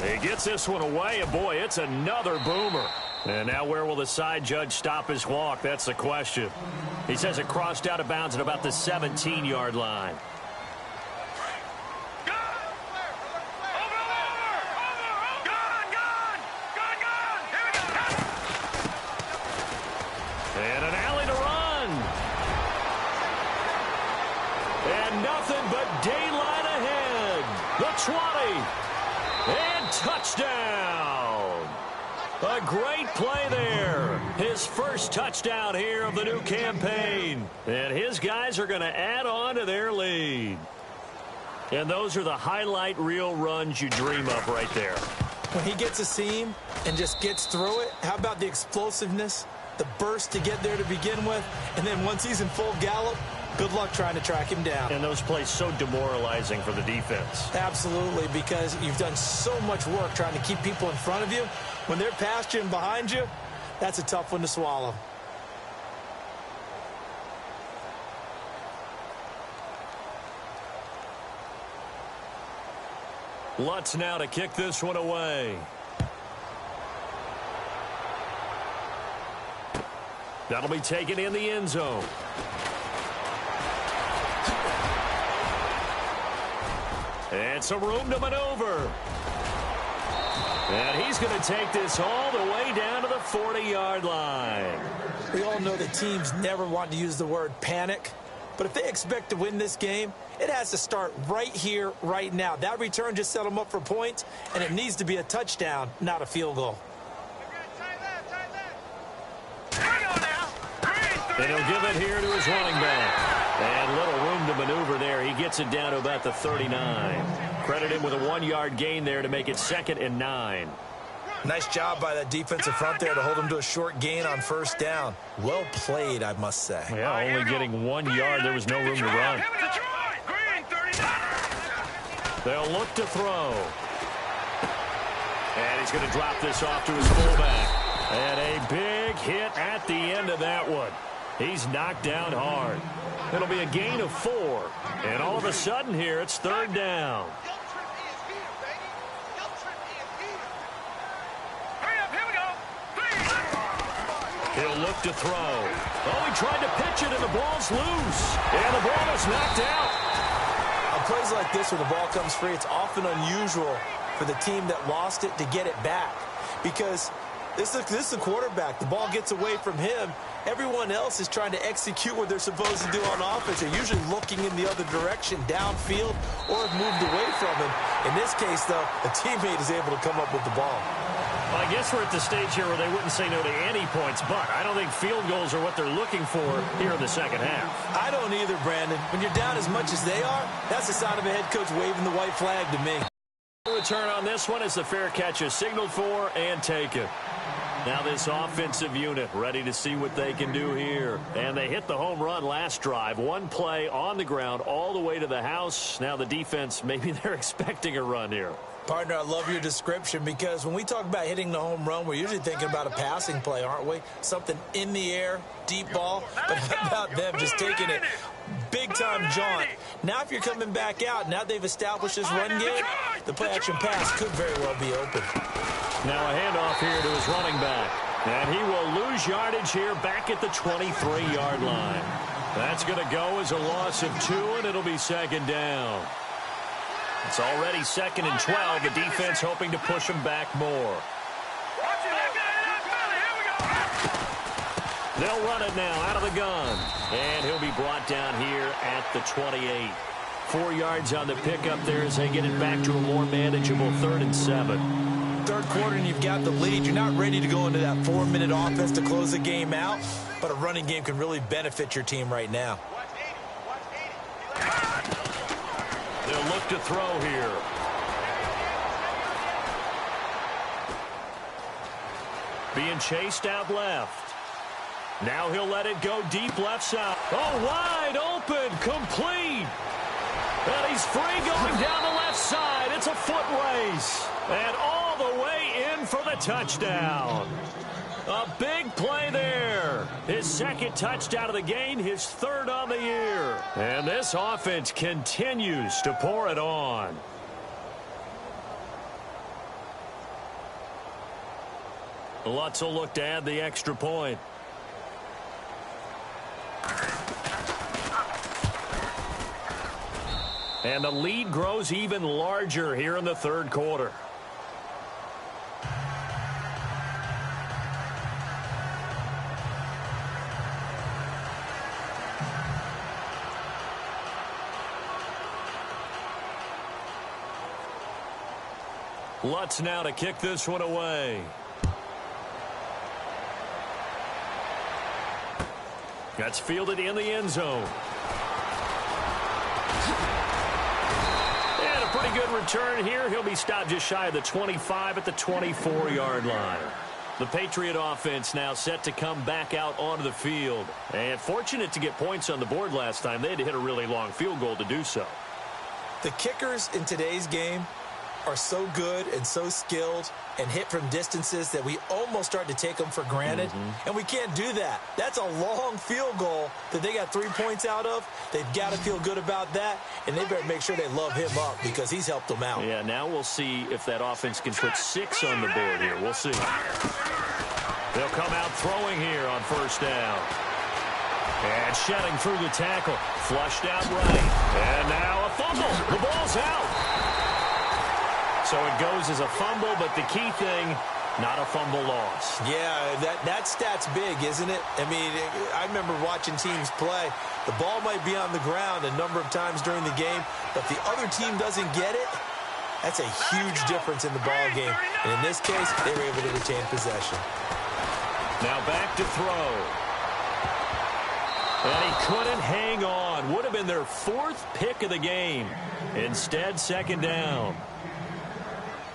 He gets this one away, and boy, it's another boomer. And now where will the side judge stop his walk? That's the question. He says it crossed out of bounds at about the 17-yard line. And an alley to run. And nothing but daylight ahead. The 20. And touchdown. A great play there. His first touchdown here of the new campaign. And his guys are going to add on to their lead. And those are the highlight reel runs you dream of right there. When he gets a seam and just gets through it, how about the explosiveness, the burst to get there to begin with, and then once he's in full gallop, good luck trying to track him down. And those plays so demoralizing for the defense. Absolutely, because you've done so much work trying to keep people in front of you. When they're past you and behind you, that's a tough one to swallow. Lutz now to kick this one away. That'll be taken in the end zone. And some room to maneuver. And he's going to take this all the way down to the 40-yard line. We all know that teams never want to use the word panic. But if they expect to win this game, it has to start right here, right now. That return just set them up for points, and it needs to be a touchdown, not a field goal. And he'll give it here to his running back. And little room to maneuver there. He gets it down to about the 39. Credit him with a 1-yard gain there to make it 2nd and 9. Nice job by that defensive front there to hold him to a short gain on first down. Well played, I must say. Yeah, only getting 1 yard. There was no room to run. They'll look to throw. And he's going to drop this off to his fullback. And a big hit at the end of that one. He's knocked down hard. It'll be a gain of 4. And all of a sudden here, it's 3rd down. He'll look to throw. Oh, he tried to pitch it, and the ball's loose. And the ball is knocked out. On plays like this, when the ball comes free, it's often unusual for the team that lost it to get it back. Because this is the quarterback. The ball gets away from him. Everyone else is trying to execute what they're supposed to do on offense. They're usually looking in the other direction, downfield, or have moved away from him. In this case, though, a teammate is able to come up with the ball. Well, I guess we're at the stage here where they wouldn't say no to any points, but I don't think field goals are what they're looking for here in the second half. I don't either, Brandon. When you're down as much as they are, that's the sign of a head coach waving the white flag to me. Return on this one as the fair catch is signaled for and taken. Now this offensive unit ready to see what they can do here. And they hit the home run last drive. 1 play on the ground all the way to the house. Now the defense, maybe they're expecting a run here. Partner, I love your description because when we talk about hitting the home run, we're usually thinking about a passing play, aren't we? Something in the air, deep ball. But how about them just taking it big-time jaunt? Now if you're coming back out, now they've established this run game, the play-action pass could very well be open. Now a handoff here to his running back. And he will lose yardage here back at the 23-yard line. That's going to go as a loss of 2, and it'll be 2nd down. It's already 2nd and 12. The defense hoping to push him back more. They'll run it now out of the gun. And he'll be brought down here at the 28. 4 yards on the pickup there as they get it back to a more manageable 3rd and 7. Third quarter and you've got the lead. You're not ready to go into that 4-minute offense to close the game out, but a running game can really benefit your team right now. They'll look to throw here. Being chased out left. Now he'll let it go deep left side. Oh, wide open, complete. And he's free going down the left side. It's a foot race. And all the way in for the touchdown. A big play there. His 2nd touchdown of the game, his 3rd on the year. And this offense continues to pour it on. Lutz will look to add the extra point. And the lead grows even larger here in the 3rd quarter. Lutz now to kick this one away. That's fielded in the end zone. And a pretty good return here. He'll be stopped just shy of the 25 at the 24-yard line. The Patriot offense now set to come back out onto the field. And fortunate to get points on the board last time. They had to hit a really long field goal to do so. The kickers in today's game are so good and so skilled and hit from distances that we almost start to take them for granted. And we can't do that. That's a long field goal that they got 3 points out of. They've got to feel good about that, and they better make sure they love him up because he's helped them out. Yeah, now we'll see if that offense can put 6 on the board here. We'll see. They'll come out throwing here on 1st down. And shedding through the tackle. Flushed out right. And now a fumble. The ball's out. So it goes as a fumble, but the key thing, not a fumble loss. Yeah, that stat's big, isn't it? I mean, I remember watching teams play. The ball might be on the ground a number of times during the game, but the other team doesn't get it. That's a huge difference in the ball game. And in this case, they were able to retain possession. Now back to throw. And he couldn't hang on. Would have been their 4th pick of the game. Instead, 2nd down.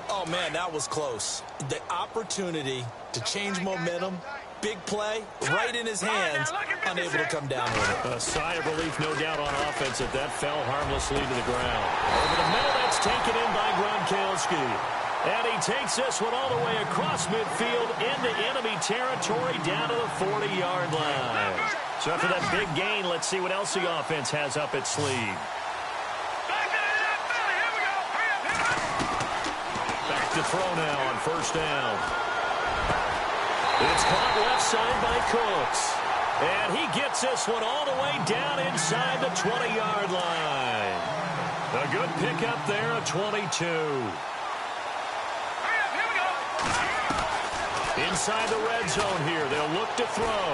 Oh, man, that was close. The opportunity to change momentum, big play, right in his hands, unable to come down with it. A sigh of relief, no doubt, on offense that fell harmlessly to the ground. Over the middle, that's taken in by Gronkowski. And he takes this one all the way across midfield into enemy territory down to the 40-yard line. So after that big gain, let's see what else the offense has up its sleeve. Back to throw now on 1st down. It's caught left side by Cooks. And he gets this one all the way down inside the 20-yard line. A good pickup there, a 22. Inside the red zone here. They'll look to throw.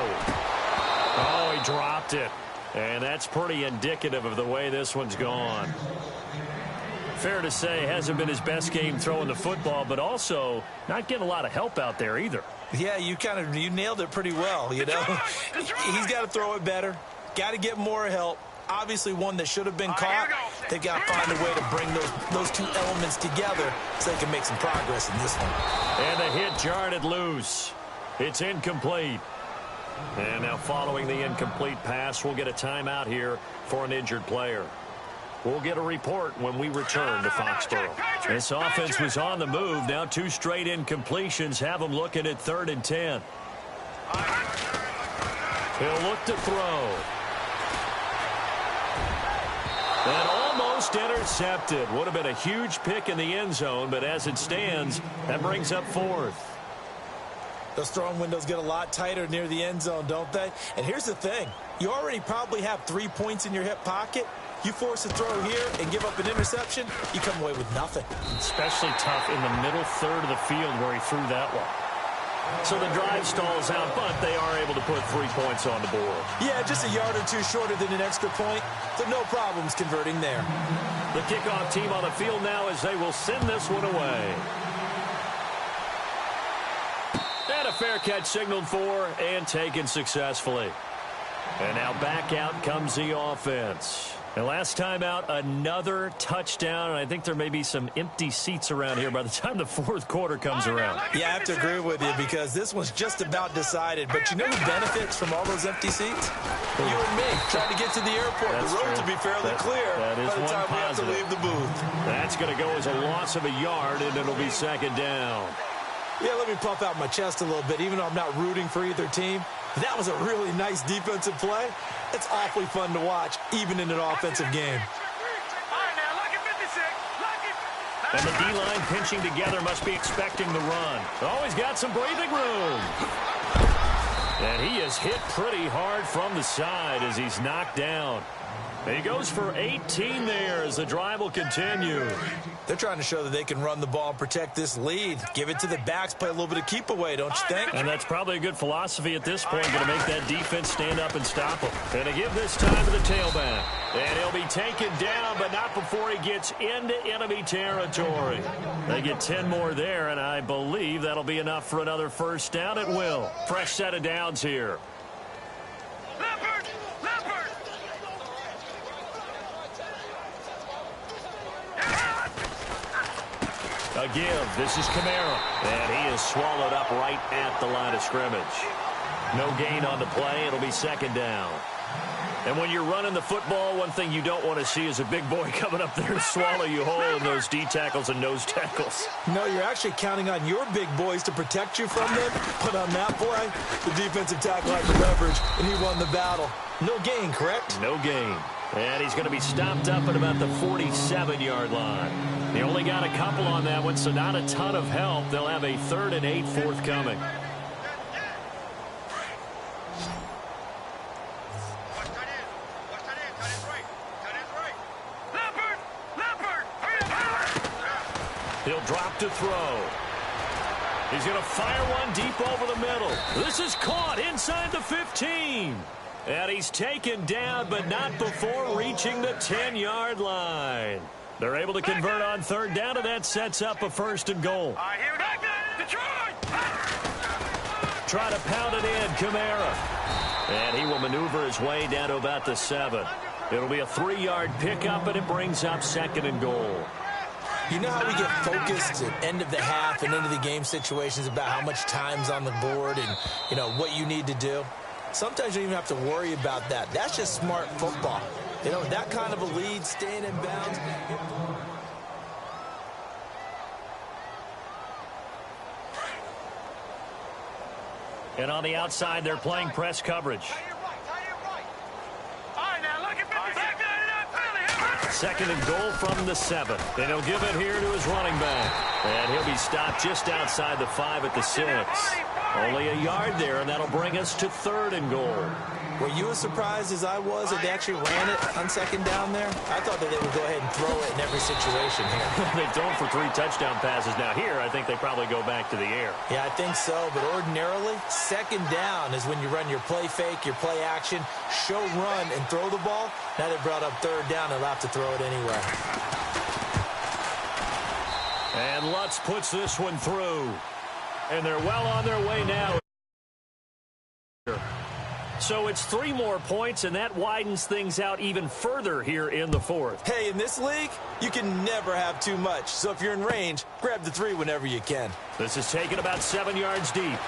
Oh, he dropped it. And that's pretty indicative of the way this one's gone. Fair to say, hasn't been his best game throwing the football, but also not getting a lot of help out there either. Yeah, you nailed it pretty well, you know. He's got to throw it better. Got to get more help. Obviously one that should have been caught. They got to find a way to bring those two elements together so they can make some progress in this one. And the hit jarred it loose. It's incomplete. And now following the incomplete pass, we'll get a timeout here for an injured player. We'll get a report when we return to Foxborough. This offense was on the move. Now 2 straight incompletions have them looking at 3rd and 10. He'll look to throw. And almost intercepted. Would have been a huge pick in the end zone, but as it stands, that brings up 4th. Those throwing windows get a lot tighter near the end zone, don't they? And here's the thing. You already probably have 3 points in your hip pocket. You force a throw here and give up an interception, you come away with nothing. Especially tough in the middle third of the field where he threw that one. So the drive stalls out, but they are able to put 3 points on the board. Yeah, just a yard or 2 shorter than an extra point, so no problems converting there. The kickoff team on the field now as they will send this one away. And a fair catch signaled for and taken successfully. And now back out comes the offense. And last time out, another touchdown, and I think there may be some empty seats around here by the time the 4th quarter comes around. Yeah, I have to agree with you because this one's just about decided. But you know who benefits from all those empty seats? You and me, trying to get to the airport. That's the roads true. will be fairly clear that is by the time we have to leave the booth. That's going to go as a loss of a yard, and it'll be 2nd down. Yeah, let me puff out my chest a little bit, even though I'm not rooting for either team. That was a really nice defensive play. It's awfully fun to watch, even in an offensive game. And the D-line pinching together must be expecting the run. Oh, he's got some breathing room. And he is hit pretty hard from the side as he's knocked down. And he goes for 18 there as the drive will continue. They're trying to show that they can run the ball and protect this lead. Give it to the backs, play a little bit of keep away, don't you think? And that's probably a good philosophy at this point, going to make that defense stand up and stop him. And to give this time to the tailback. And he'll be taken down, but not before he gets into enemy territory. They get 10 more there, and I believe that'll be enough for another 1st down. It will. Fresh set of downs here. A give. This is Kamara. And he is swallowed up right at the line of scrimmage. No gain on the play. It'll be 2nd down. And when you're running the football, one thing you don't want to see is a big boy coming up there and swallow you whole in those D tackles and nose tackles. No, you're actually counting on your big boys to protect you from them. But on that play, the defensive tackle had the leverage, and he won the battle. No gain, correct? No gain. And he's going to be stopped up at about the 47-yard line. They only got a couple on that one, so not a ton of help. They'll have a 3rd and 8 forthcoming. He'll drop to throw. He's going to fire one deep over the middle. This is caught inside the 15. And he's taken down, but not before reaching the 10-yard line. They're able to convert on 3rd down, and that sets up a 1st and goal. Try to pound it in, Kamara. And he will maneuver his way down to about the 7. It'll be a 3-yard pickup, and it brings up 2nd and goal. You know how we get focused at end of the half and into the game situations about how much time's on the board and, you know, what you need to do? Sometimes you don't even have to worry about that. That's just smart football. You know, that kind of a lead, staying in bounds. And on the outside, they're playing press coverage. Second and goal from the 7. And he'll give it here to his running back. And he'll be stopped just outside the 5 at the 6. Only a yard there, and that'll bring us to 3rd and goal. Were you as surprised as I was that they actually ran it on 2nd down there? I thought that they would go ahead and throw it in every situation here. They've thrown for 3 touchdown passes. Now here, I think they probably go back to the air. Yeah, I think so. But ordinarily, 2nd down is when you run your play fake, your play action, show run, and throw the ball. Now they brought up 3rd down. They'll have to throw it anyway. And Lutz puts this one through. And they're well on their way now. So it's 3 more points, and that widens things out even further here in the 4th. Hey, in this league, you can never have too much. So if you're in range, grab the 3 whenever you can. This is taken about 7 yards deep.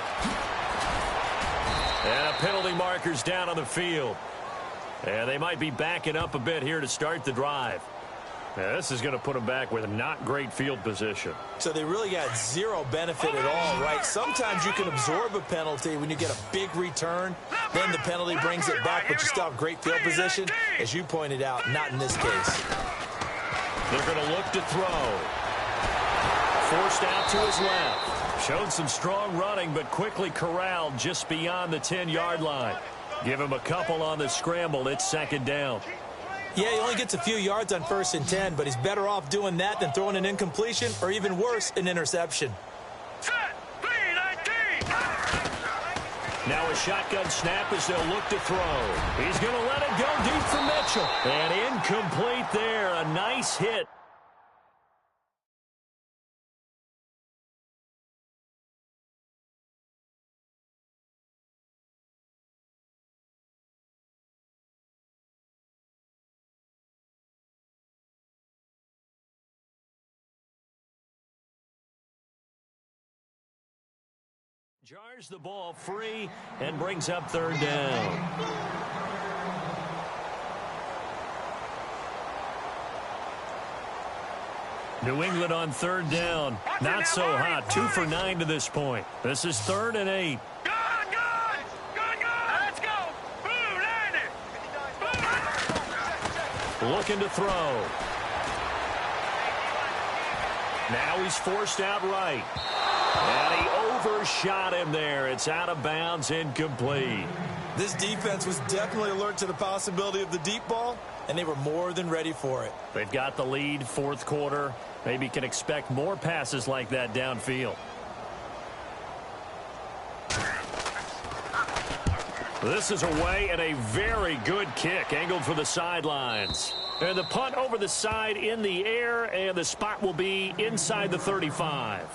And a penalty marker's down on the field. And they might be backing up a bit here to start the drive. Now, this is going to put them back with not great field position. So they really got 0 benefit at all, right? Sometimes you can absorb a penalty when you get a big return. Then the penalty brings it back, but you still have great field position. As you pointed out, not in this case. They're going to look to throw. Forced out to his left. Showed some strong running, but quickly corralled just beyond the 10-yard line. Give him a couple on the scramble. It's 2nd down. Yeah, he only gets a few yards on 1st and 10, but he's better off doing that than throwing an incompletion or even worse, an interception. Now a shotgun snap as they'll look to throw. He's going to let it go deep for Mitchell. And incomplete there. A nice hit. Jars the ball free and brings up 3rd down. New England on 3rd down. Not so hot. 2 for 9 to this point. This is 3rd and 8. Let's go. Blue, land it. Looking to throw. Now he's forced out right. And he overshot him there. It's out of bounds, incomplete. This defense was definitely alert to the possibility of the deep ball, and they were more than ready for it. They've got the lead, 4th quarter. Maybe can expect more passes like that downfield. This is away and a very good kick, angled for the sidelines. And the punt over the side in the air, and the spot will be inside the 35.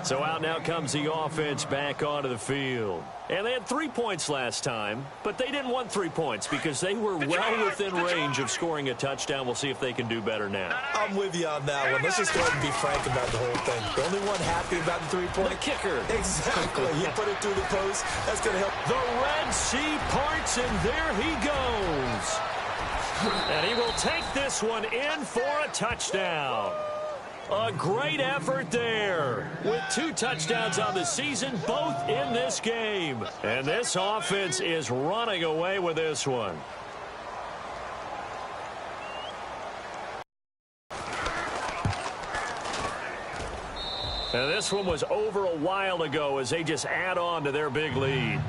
So out now comes the offense back onto the field. And they had 3 points last time, but they didn't want 3 points because they were well within range of scoring a touchdown. We'll see if they can do better now. I'm with you on that one. Let's just go ahead and be frank about the whole thing. The only one happy about the 3-point. The kicker. Exactly. You put it through the post. That's going to help. The Red Sea parts, and there he goes. And he will take this one in for a touchdown. A great effort there with 2 touchdowns on the season, both in this game. And this offense is running away with this one. And this one was over a while ago as they just add on to their big lead.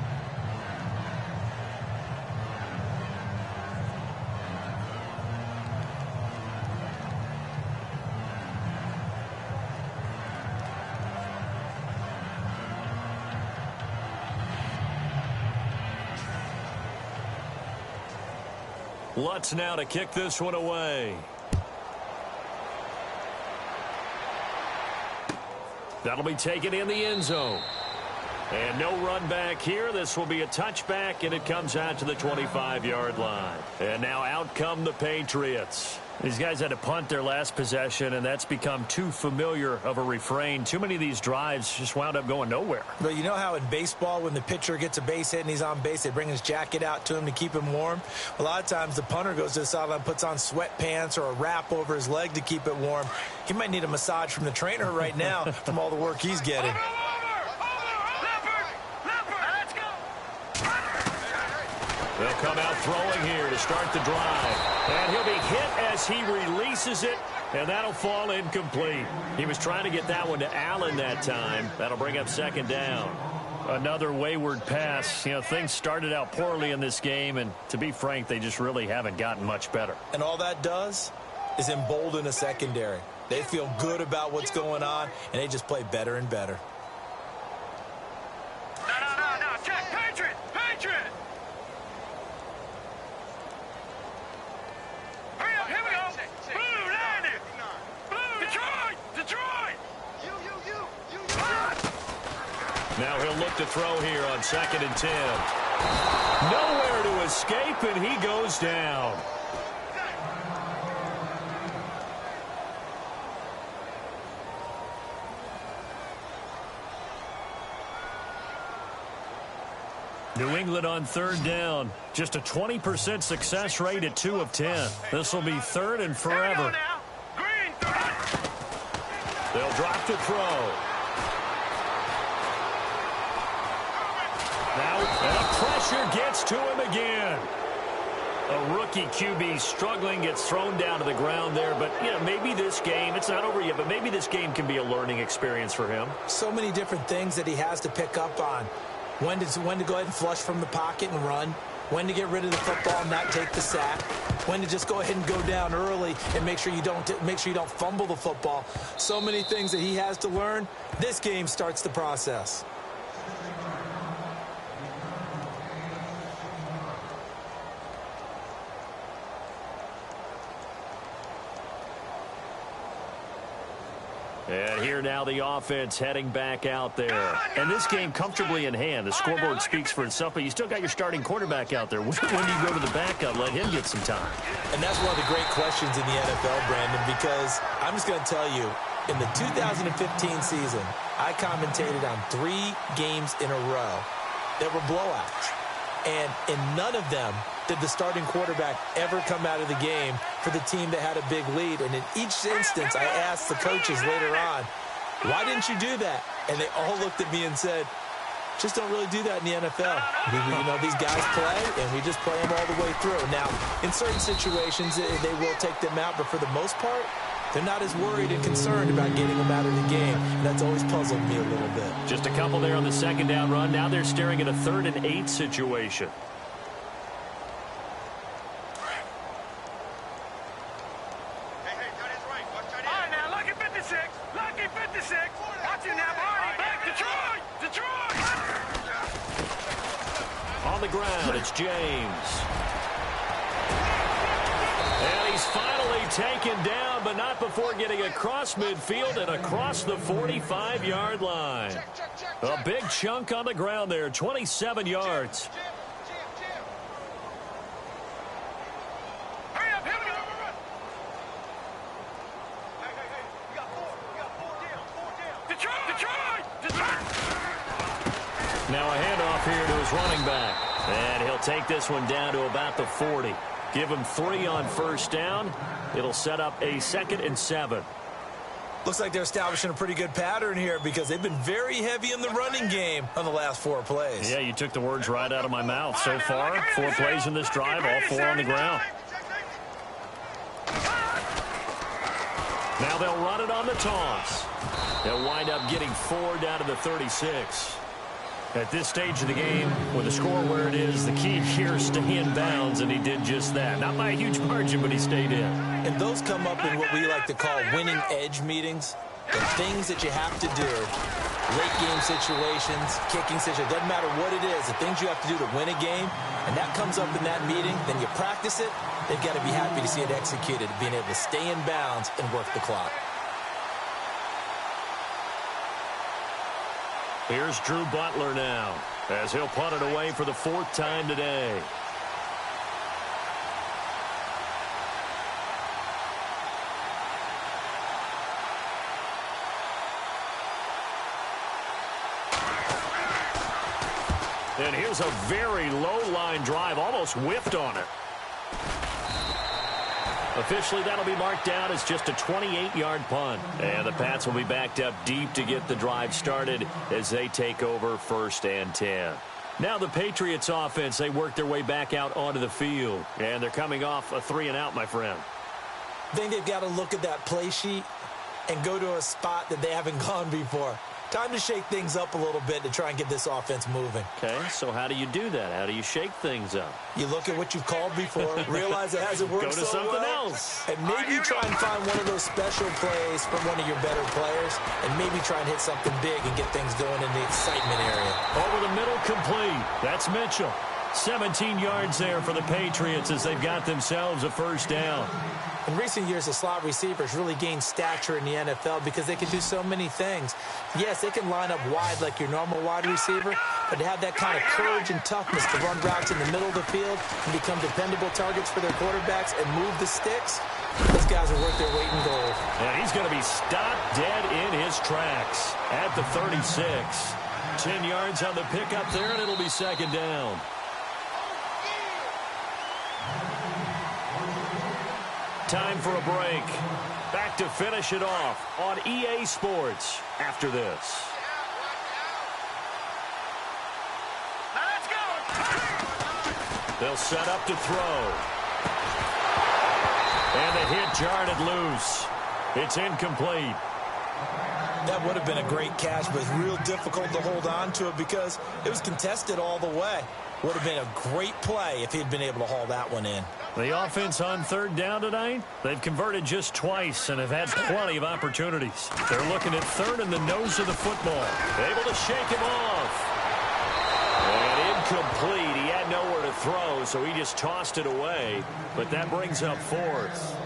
Lutz now to kick this one away. That'll be taken in the end zone. And no run back here. This will be a touchback, and it comes out to the 25-yard line. And now out come the Patriots. These guys had to punt their last possession, and that's become too familiar of a refrain. Too many of these drives just wound up going nowhere. But you know how in baseball, when the pitcher gets a base hit and he's on base, they bring his jacket out to him to keep him warm? A lot of times the punter goes to the sideline, puts on sweatpants or a wrap over his leg to keep it warm. He might need a massage from the trainer right now from all the work he's getting. They'll come out throwing here to start the drive. And he'll be hit as he releases it, and that'll fall incomplete. He was trying to get that one to Allen that time. That'll bring up second down. Another wayward pass. You know, things started out poorly in this game, and to be frank, they just really haven't gotten much better. And all that does is embolden a secondary. They feel good about what's going on, and they just play better and better. No. Check. Patriot. Hurry up. Here we go. Blue, landed. Blue, Detroit. You. Now he'll look to throw here on 2nd and 10. Nowhere to escape, and he goes down. New England on 3rd down. Just a 20% success rate at 2 of 10. This will be 3rd and forever. They'll drop to throw. Now, and the pressure gets to him again. A rookie QB struggling, gets thrown down to the ground there. But, you know, maybe this game, it's not over yet, but maybe this game can be a learning experience for him. So many different things that he has to pick up on. When to go ahead and flush from the pocket and run. When to get rid of the football and not take the sack. When to just go ahead and go down early and make sure you don't fumble the football. So many things that he has to learn. This game starts the process. And here now the offense heading back out there. And this game comfortably in hand. The scoreboard speaks for itself, but you still got your starting quarterback out there. When do you go to the backup? Let him get some time. And that's one of the great questions in the NFL, Brandon, because I'm just going to tell you, in the 2015 season, I commentated on 3 games in a row that were blowouts. And in none of them did the starting quarterback ever come out of the game for the team that had a big lead. And in each instance, I asked the coaches later on, why didn't you do that? And they all looked at me and said, just don't really do that in the NFL. You know, these guys play, and we just play them all the way through. Now, in certain situations, they will take them out, but for the most part, they're not as worried and concerned about getting them out of the game. And that's always puzzled me a little bit. Just a couple there on the 2nd down run. Now they're staring at a 3rd and 8 situation. On the ground, it's James. And he's finally taken down, but not before getting across midfield and across the 45-yard line. A big chunk on the ground there, 27 yards. Now a handoff here to his running back. And he'll take this one down to about the 40. Give him 3 on 1st down. It'll set up a 2nd and 7. Looks like they're establishing a pretty good pattern here because they've been very heavy in the running game on the last 4 plays. Yeah, you took the words right out of my mouth. So far, 4 plays in this drive, all 4 on the ground. Now they'll run it on the toss. They'll wind up getting 4 down to the 36. At this stage of the game, with the score where it is, the key here is stay in bounds, and he did just that. Not by a huge margin, but he stayed in. And those come up in what we like to call winning edge meetings. The things that you have to do, late game situations, kicking situations, doesn't matter what it is, the things you have to do to win a game, and that comes up in that meeting, then you practice it, they've got to be happy to see it executed, being able to stay in bounds and work the clock. Here's Drew Butler now, as he'll punt it away for the 4th time today. And here's a very low-line drive, almost whiffed on it. Officially, that'll be marked down as just a 28-yard punt. And the Pats will be backed up deep to get the drive started as they take over 1st and 10. Now the Patriots offense, they work their way back out onto the field. And they're coming off a 3-and-out, my friend. I think they've got to look at that play sheet and go to a spot that they haven't gone before. Time to shake things up a little bit to try and get this offense moving. Okay, so how do you do that? How do you shake things up? You look at what you've called before, realize it hasn't worked so well. Go to something else. And maybe try and find one of those special plays from one of your better players, and maybe try and hit something big and get things going in the excitement area. Over the middle, complete. That's Mitchell. 17 yards there for the Patriots as they've got themselves a 1st down. In recent years, the slot receivers really gained stature in the NFL because they can do so many things. Yes, they can line up wide like your normal wide receiver, but to have that kind of courage and toughness to run routes in the middle of the field and become dependable targets for their quarterbacks and move the sticks, those guys are worth their weight in gold. And he's going to be stopped dead in his tracks at the 36. 10 yards on the pickup there, and it'll be 2nd down. Time for a break. Back to finish it off on EA Sports after this. Now let's go. They'll set up to throw. And the hit jarred it loose. It's incomplete. That would have been a great catch, but it's real difficult to hold on to it because it was contested all the way. Would have been a great play if he'd been able to haul that one in. The offense on 3rd down tonight, they've converted just twice and have had plenty of opportunities. They're looking at 3rd in the nose of the football. Able to shake him off. And incomplete. He had nowhere to throw, so he just tossed it away. But that brings up 4th.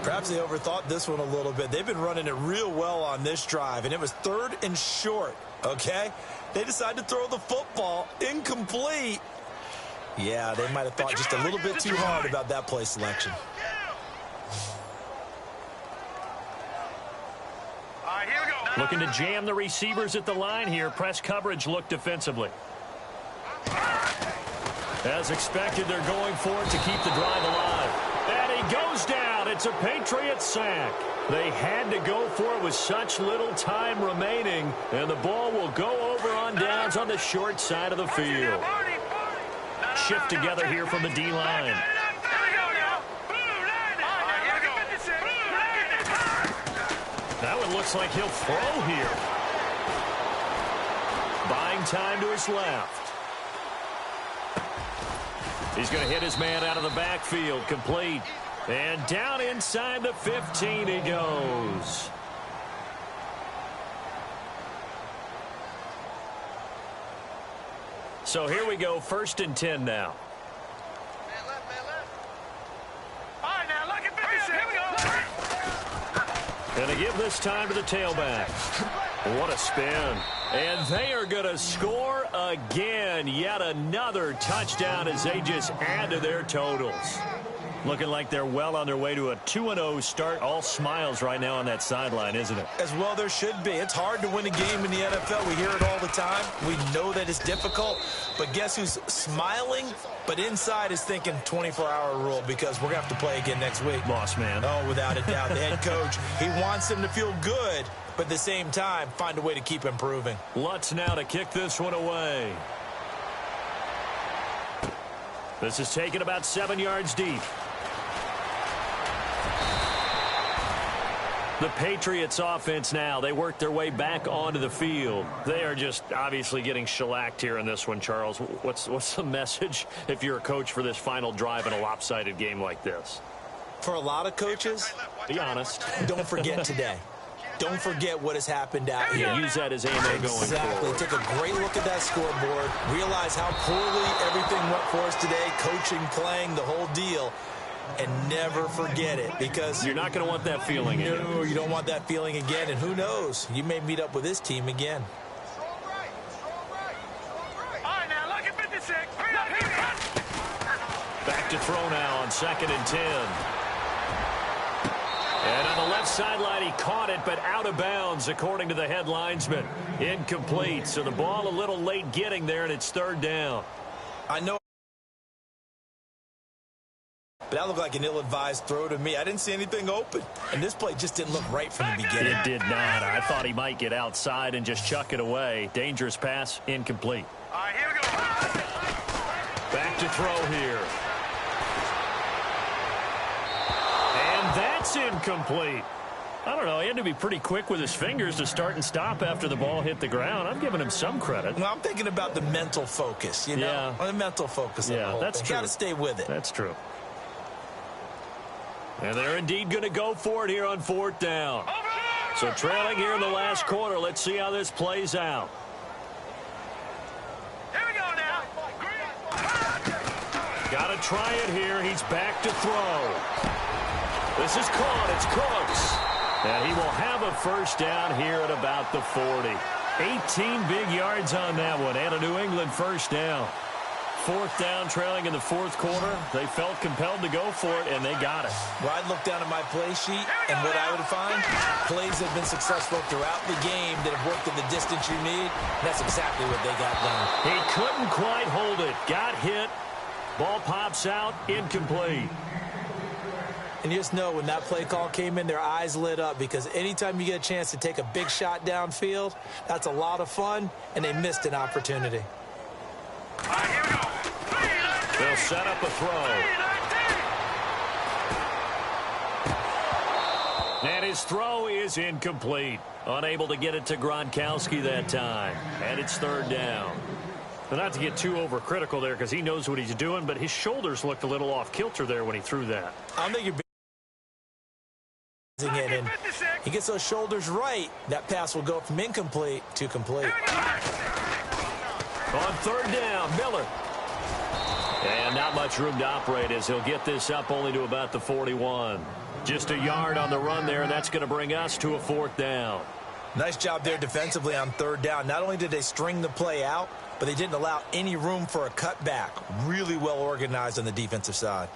Perhaps they overthought this one a little bit. They've been running it real well on this drive, and it was 3rd and short, okay? They decided to throw the football incomplete. Yeah, they might have thought just a little bit too hard about that play selection. All right, here we go. Looking to jam the receivers at the line here. Press coverage look defensively. As expected, they're going for it to keep the drive alive. And he goes down. It's a Patriots sack. They had to go for it with such little time remaining. And the ball will go over on downs on the short side of the field. Shift together here from the D-line. That one looks like he'll throw here. Buying time to his left. He's going to hit his man out of the backfield. Complete. And down inside the 15 he goes. So here we go, 1st and 10 now. All right, now look at 57. Here we go. And they give this time to the tailback. What a spin. And they are going to score again. Yet another touchdown as they just add to their totals. Looking like they're well on their way to a 2-0 start. All smiles right now on that sideline, isn't it? As well there should be. It's hard to win a game in the NFL. We hear it all the time. We know that it's difficult. But guess who's smiling? But inside is thinking 24-hour rule because we're going to have to play again next week. Lost man. Oh, without a doubt. The head coach, he wants them to feel good, but at the same time, find a way to keep improving. Lutz now to kick this one away. This is taken about 7 yards deep. The Patriots offense now, they work their way back onto the field. They are just obviously getting shellacked here in this one, Charles. What's the message if you're a coach for this final drive in a lopsided game like this? For a lot of coaches, be honest. Don't forget today. Don't forget what has happened out here. Use that as ammo going forward. Exactly. Take a great look at that scoreboard. Realize how poorly everything went for us today. Coaching, playing, the whole deal. And never forget it because you're not going to want that feeling again. No, you don't want that feeling again. And who knows? You may meet up with this team again. Back to throw now on 2nd and 10. And on the left sideline, he caught it, but out of bounds, according to the head linesman. Incomplete, so the ball a little late getting there, and it's 3rd down. I know, but that looked like an ill-advised throw to me. I didn't see anything open, and this play just didn't look right from the beginning. It did not. I thought he might get outside and just chuck it away. Dangerous pass, incomplete. All right, here we go. Back to throw here. And that's incomplete. I don't know. He had to be pretty quick with his fingers to start and stop after the ball hit the ground. I'm giving him some credit. Well, I'm thinking about the mental focus, you know? Yeah. The mental focus of the whole that's thing. true. Got to stay with it. That's true. And they're indeed going to go for it here on 4th down. So trailing here in the last quarter. Let's see how this plays out. Here we go now. Got to try it here. He's back to throw. This is caught. It's Cooks. And he will have a 1st down here at about the 40. 18 big yards on that one. And a New England 1st down. 4th down, trailing in the 4th quarter. They felt compelled to go for it, and they got it. Well, I'd look down at my play sheet, and what I would find, plays have been successful throughout the game that have worked at the distance you need. That's exactly what they got done. He couldn't quite hold it. Got hit. Ball pops out. Incomplete. And you just know when that play call came in, their eyes lit up, because anytime you get a chance to take a big shot downfield, that's a lot of fun, and they missed an opportunity. All right, here we go. They'll set up a throw. And his throw is incomplete. Unable to get it to Gronkowski that time. And it's 3rd down. But not to get too overcritical there, because he knows what he's doing, but his shoulders looked a little off kilter there when he threw that. I don't think you're it, and he gets those shoulders right, that pass will go from incomplete to complete. On 3rd down, Miller. And not much room to operate as he'll get this up only to about the 41. Just a yard on the run there, and that's going to bring us to a 4th down. Nice job there defensively on 3rd down. Not only did they string the play out, but they didn't allow any room for a cutback. Really well organized on the defensive side.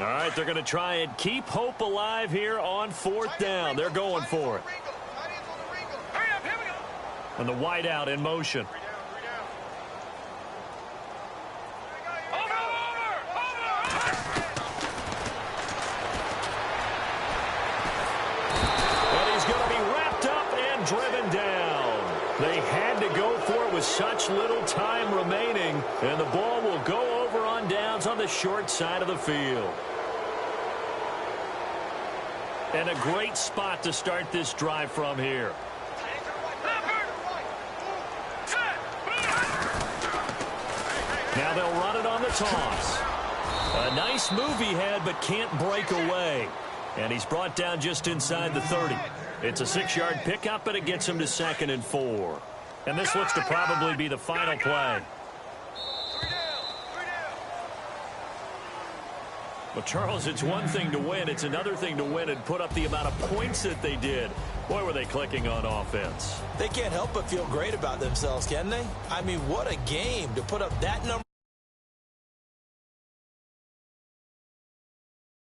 All right, they're going to try and keep hope alive here on 4th down. They're going for it. Hurry up, here we go. And the wideout in motion. Over. And he's going to be wrapped up and driven down. They had to go for it with such little time remaining, and the ball will go over on downs on the short side of the field. And a great spot to start this drive from here. Now they'll run it on the toss. A nice move he had, but can't break away. And he's brought down just inside the 30. It's a 6-yard pickup, but it gets him to 2nd and 4. And this looks to probably be the final play. Well, Charles, it's one thing to win. It's another thing to win and put up the amount of points that they did. Boy, were they clicking on offense. They can't help but feel great about themselves, can they? I mean, what a game to put up that number.